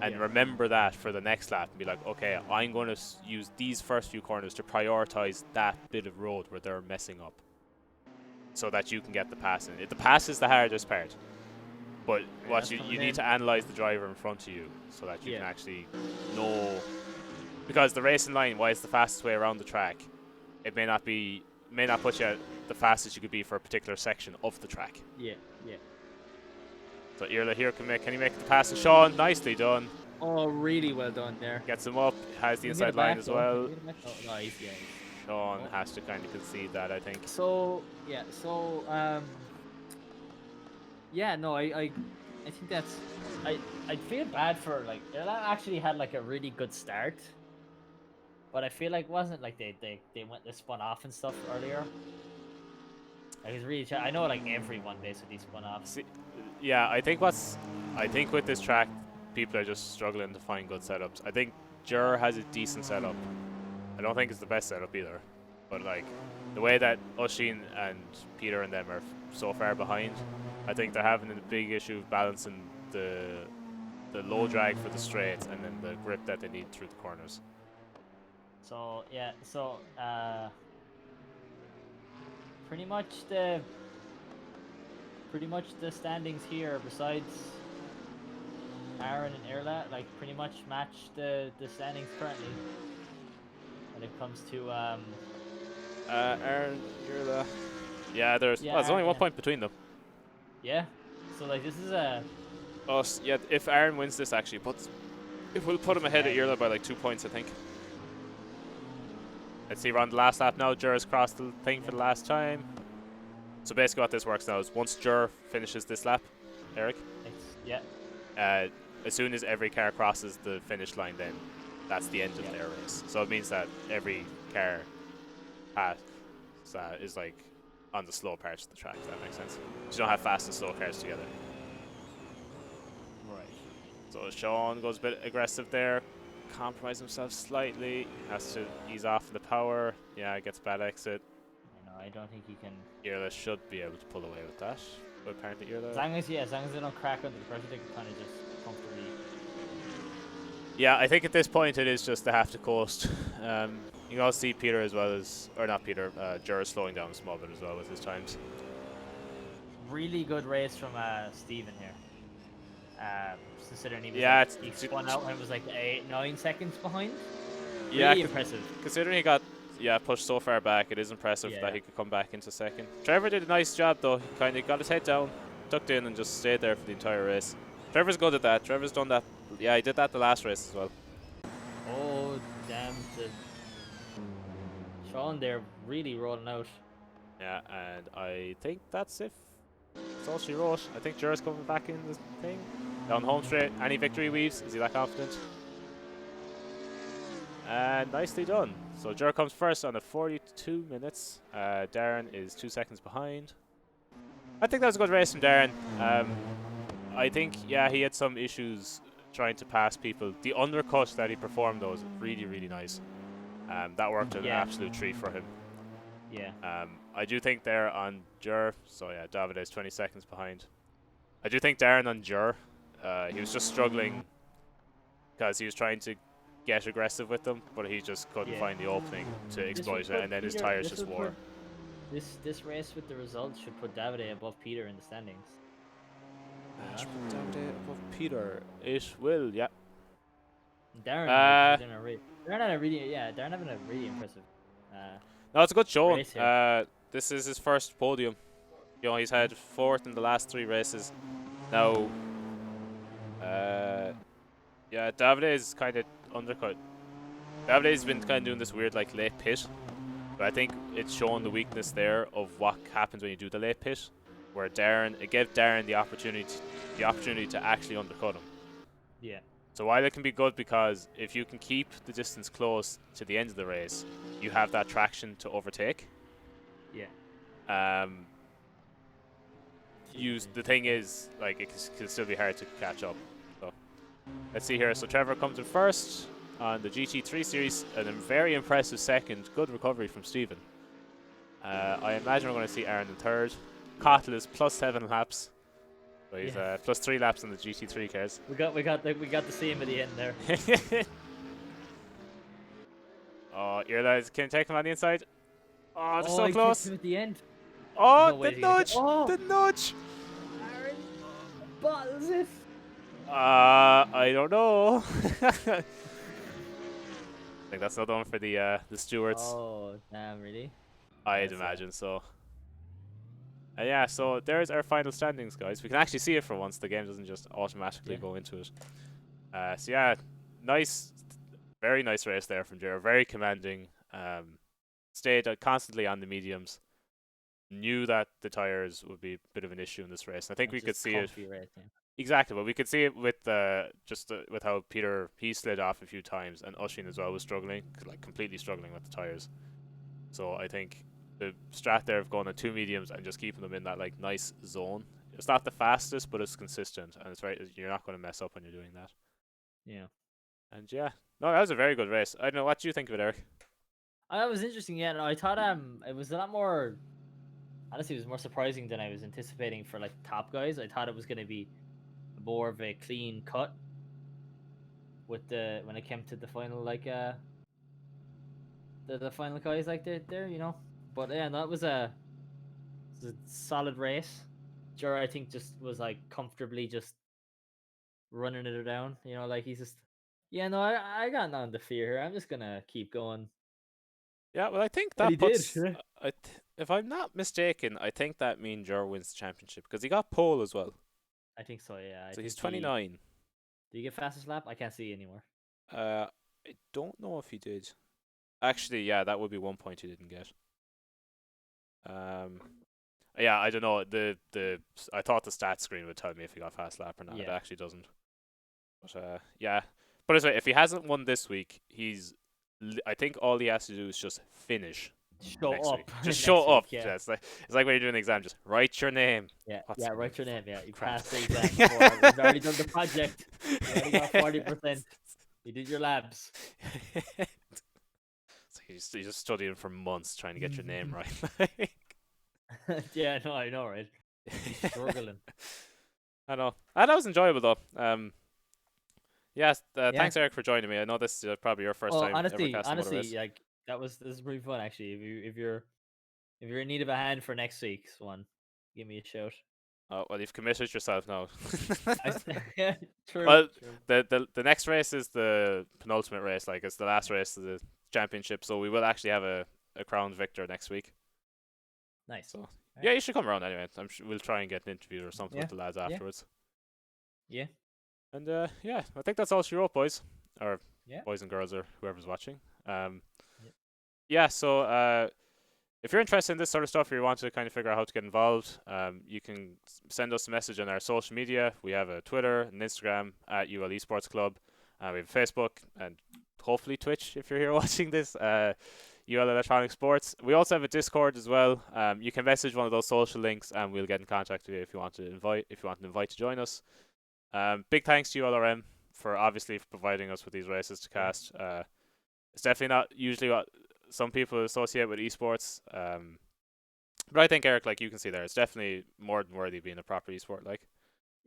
and remember that for the next lap and be like, okay, I'm going to use these first few corners to prioritize that bit of road where they're messing up, so that you can get the pass in. The pass is the hardest part, but what you need to analyze the driver in front of you so that you can actually know, because the racing line, while it's the fastest way around the track, it may not put you at the fastest you could be for a particular section of the track. Yeah. So Irla here can he make the pass to Sean? Nicely done. Oh, really well done there. Gets him up, has the inside line as well. Oh, nice, yeah. Sean has to kind of concede that, I think. I think that's I feel bad for like Irla actually had like a really good start, but I feel like it wasn't like they spun off and stuff earlier. Like, it's really I know like everyone basically spun off. Yeah, I think with this track, people are just struggling to find good setups. I think Jur has a decent setup. I don't think it's the best setup either, but like the way that Oshin and Peter and them are so far behind, I think they're having a big issue of balancing the low drag for the straights and then the grip that they need through the corners. So pretty much the standings here, besides Aaron and Irla, like pretty much match the standings currently when it comes to Aaron, Irla. Yeah, there's only 1 point between them. Yeah. So like this is a Us, yeah. If Aaron wins this, actually, but it will put puts him him ahead of ahead. Irla by like 2 points, I think. Let's see, we're on the last lap now. Jur's crossed the thing for Yeah. the last time. So basically, what this works now is once Jur finishes this lap, Eric, Yeah. uh, as soon as every car crosses the finish line, then that's the end of Yeah. their race. So it means that every car pass is like on the slow parts of the track. If that makes sense. You don't have fast and slow cars together. Right. So Sean goes a bit aggressive there, compromise himself slightly, has to ease off the power. Yeah, gets bad exit. You know, I don't think he can. Irla should be able to pull away with that, but apparently Irla. As long as they don't crack under the pressure, they can kind of just comfortably. Yeah, I think at this point it is just they have to coast. You can also see Peter as well as, or not Peter, Jur slowing down a small bit as well with his times. Really good race from Steven here. Considering he was Yeah, like he spun out and was like 8, 9 seconds behind. yeah, Really impressive. considering he got pushed so far back, it is impressive that Yeah. he could come back into second. Trevor did a nice job though. He kind of got his head down, tucked in, and just stayed there for the entire race. Trevor's good at that. Trevor's done that. Yeah, he did that the last race as well. Oh damn! Sean there really rolling out. Yeah, and I think that's it. That's all she wrote. I think Jur's coming back in the thing. Down home straight. Any victory weaves? Is he that confident? And nicely done. So Jur comes first on the 42 minutes. Darren is 2 seconds behind. I think that was a good race from Darren. I think, yeah, he had some issues trying to pass people. The undercut that he performed, though, was really, really nice. That worked an Yeah. absolute treat for him. Yeah. I do think they're on Jur. So, yeah, David is 20 seconds behind. I do think Darren on Jur, he was just struggling because he was trying to get aggressive with them, but he just couldn't Yeah. find the opening to This exploit would it, put and then his Peter. tires This just would wore. put this race with the results should put Davide above Peter in the standings. Should put David above Peter. It will, yeah. Darren like was in a race. Darren having a really impressive No, it's a good showing. race here. This is his first podium. You know, he's had fourth in the last 3 races. Now, yeah, Davide is kind of undercut. Davide's been kind of doing this weird like late pit, but I think it's showing the weakness there of what happens when you do the late pit, where it gave Darren the opportunity to actually undercut him. Yeah. So while it can be good because if you can keep the distance close to the end of the race, you have that traction to overtake. Yeah. The thing is, like, it can still be hard to catch up. So let's see here. So Trevor comes in first on the GT3 series, and a very impressive second. Good recovery from Stephen. I imagine we're going to see Aaron in third. Cottle is plus 7 laps. So he's plus 3 laps on the GT3 cars. We got to see him at the end there. Oh, Irla, can you take him on the inside? Oh, they're so he close. kicked him at the end. Oh, No way the he's gonna nudge! oh! The nudge! Aaron bottles it. I don't know. I think that's not one for the stewards. Oh damn! Really? I'd That's imagine so. Yeah, so there's our final standings, guys. We can actually see it for once. The game doesn't just automatically go into it. So yeah, very nice race there from Jero. Very commanding. Stayed constantly on the mediums. Knew that the tires would be a bit of an issue in this race. I think we could see it. Race, yeah. Exactly, but we could see it with with how Peter he slid off a few times, and Ushin as well was struggling, like completely struggling with the tires. So I think the strat there of going on 2 mediums and just keeping them in that like nice zone. It's not the fastest, but it's consistent, and you're not going to mess up when you're doing that. Yeah. And yeah, no, that was a very good race. I don't know what do you think of it, Eric. That was interesting. Yeah, no, I thought it was a lot more. Honestly, it was more surprising than I was anticipating for like top guys. I thought it was going to be more of a clean cut with when it came to the final the final guys like there, you know. But yeah, that was it was a solid race. Jura, I think, just was like comfortably just running it down. You know, like he's just yeah. No, I got nothing to fear here. I'm just gonna keep going. Yeah, well, I think And that he did. puts. If I'm not mistaken, I think that means Jor wins the championship because he got pole as well. I think so. Yeah, I So he's think he 29. did he get fastest lap? I can't see anymore. I don't know if he did. Actually, yeah, that would be 1 point he didn't get. Um, yeah, I don't know. I thought the stats screen would tell me if he got fast lap or not. It Yeah, actually doesn't. But yeah. But anyway, if he hasn't won this week, I think all he has to do is just finish show next week. up Just show next up. week. Yeah, Yeah, it's like when you're doing an exam. Just write your name. yeah, What's yeah. your name? Write your name. Yeah, Fucking you crap. passed the exam before. We've already done the project. You already got 40%. You did your labs. So you're just studying for months trying to get your name right. Yeah, no, I know, right? He's struggling. I know. And that was enjoyable though. Yes. Yeah. Thanks, Eric, for joining me. I know this is probably your first Well, time ever honestly, casting motor race. like this is pretty fun actually. If you're in need of a hand for next week's one, give me a shout. Oh well, you've committed yourself now. Yeah, true, Well, true. the next race is the penultimate race. Like it's the last race of the championship, so we will actually have a crowned victor next week. Nice. So All yeah, right. you should come around anyway. I'm sure we'll try and get an interview or something Yeah, with the lads yeah, afterwards. yeah, And yeah, I think that's all she wrote, boys, or yeah. boys and girls, or whoever's watching. Yeah. Yeah. So if you're interested in this sort of stuff, or you want to kind of figure out how to get involved, you can send us a message on our social media. We have a Twitter and Instagram at UL Esports Club. We have Facebook and hopefully Twitch if you're here watching this. UL Electronic Sports. We also have a Discord as well. You can message one of those social links, and we'll get in contact with you if you want to invite. If you want an invite to join us. Big thanks to ULRM for obviously providing us with these races to Yeah. cast. It's definitely not usually what some people associate with esports. But I think, Eric, like you can see there, it's definitely more than worthy being a proper esport. Like,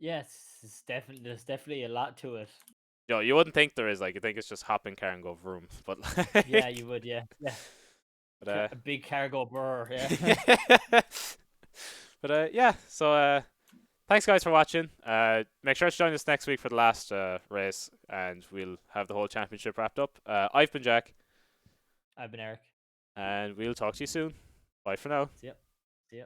Yes, it's definitely there's definitely a lot to it. you wouldn't think there is. Like, you think it's just hop in car and go vroom. But Yeah, you would. Yeah, yeah. but A big cargo burr. Yeah. but yeah. So thanks guys for watching. Make sure to join us next week for the last race, and we'll have the whole championship wrapped up. I've been Jack, I've been Eric. and we'll talk to you soon. Bye for now. See ya. See ya.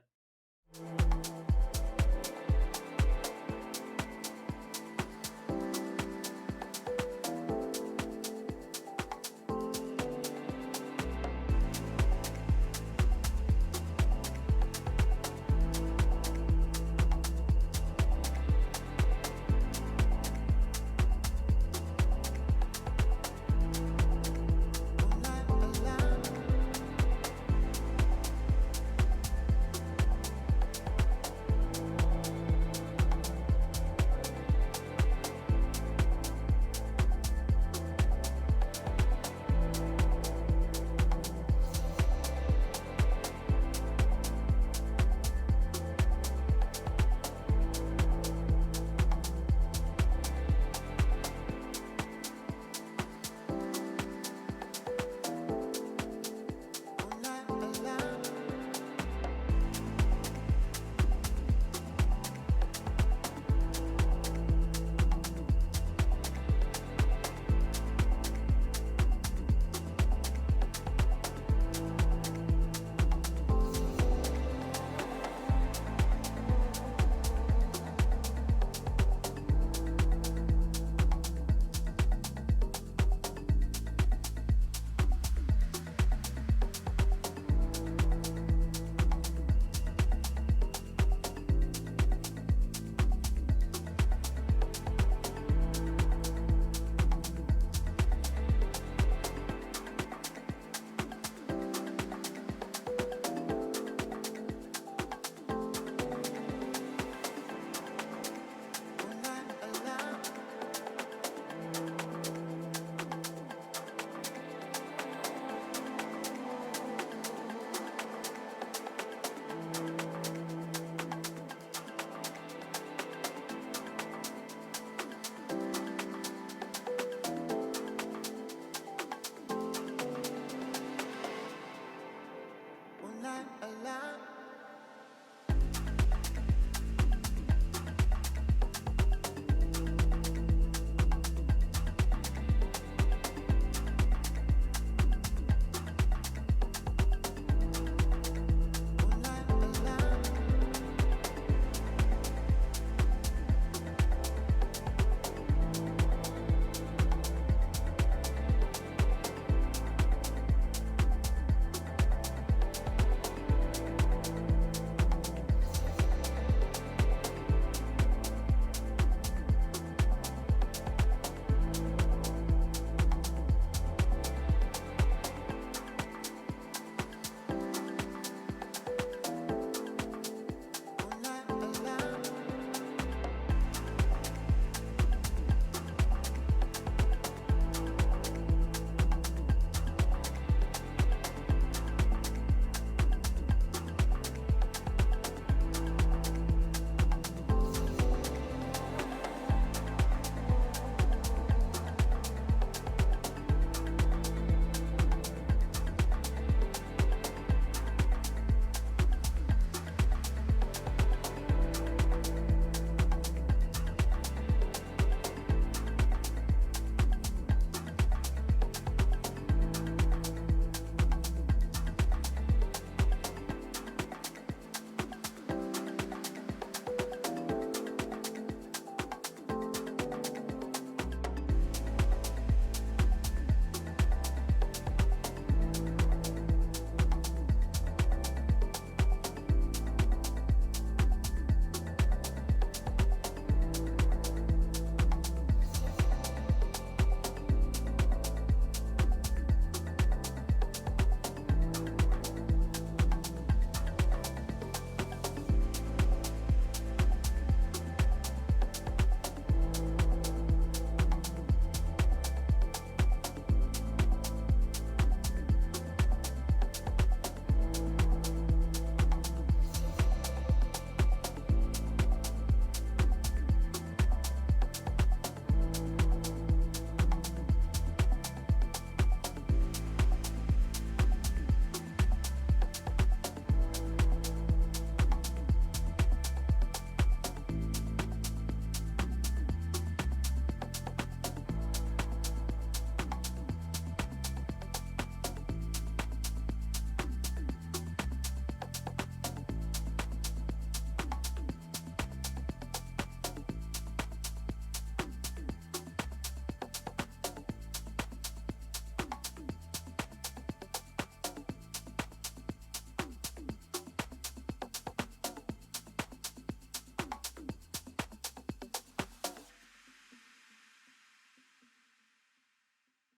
Alarm.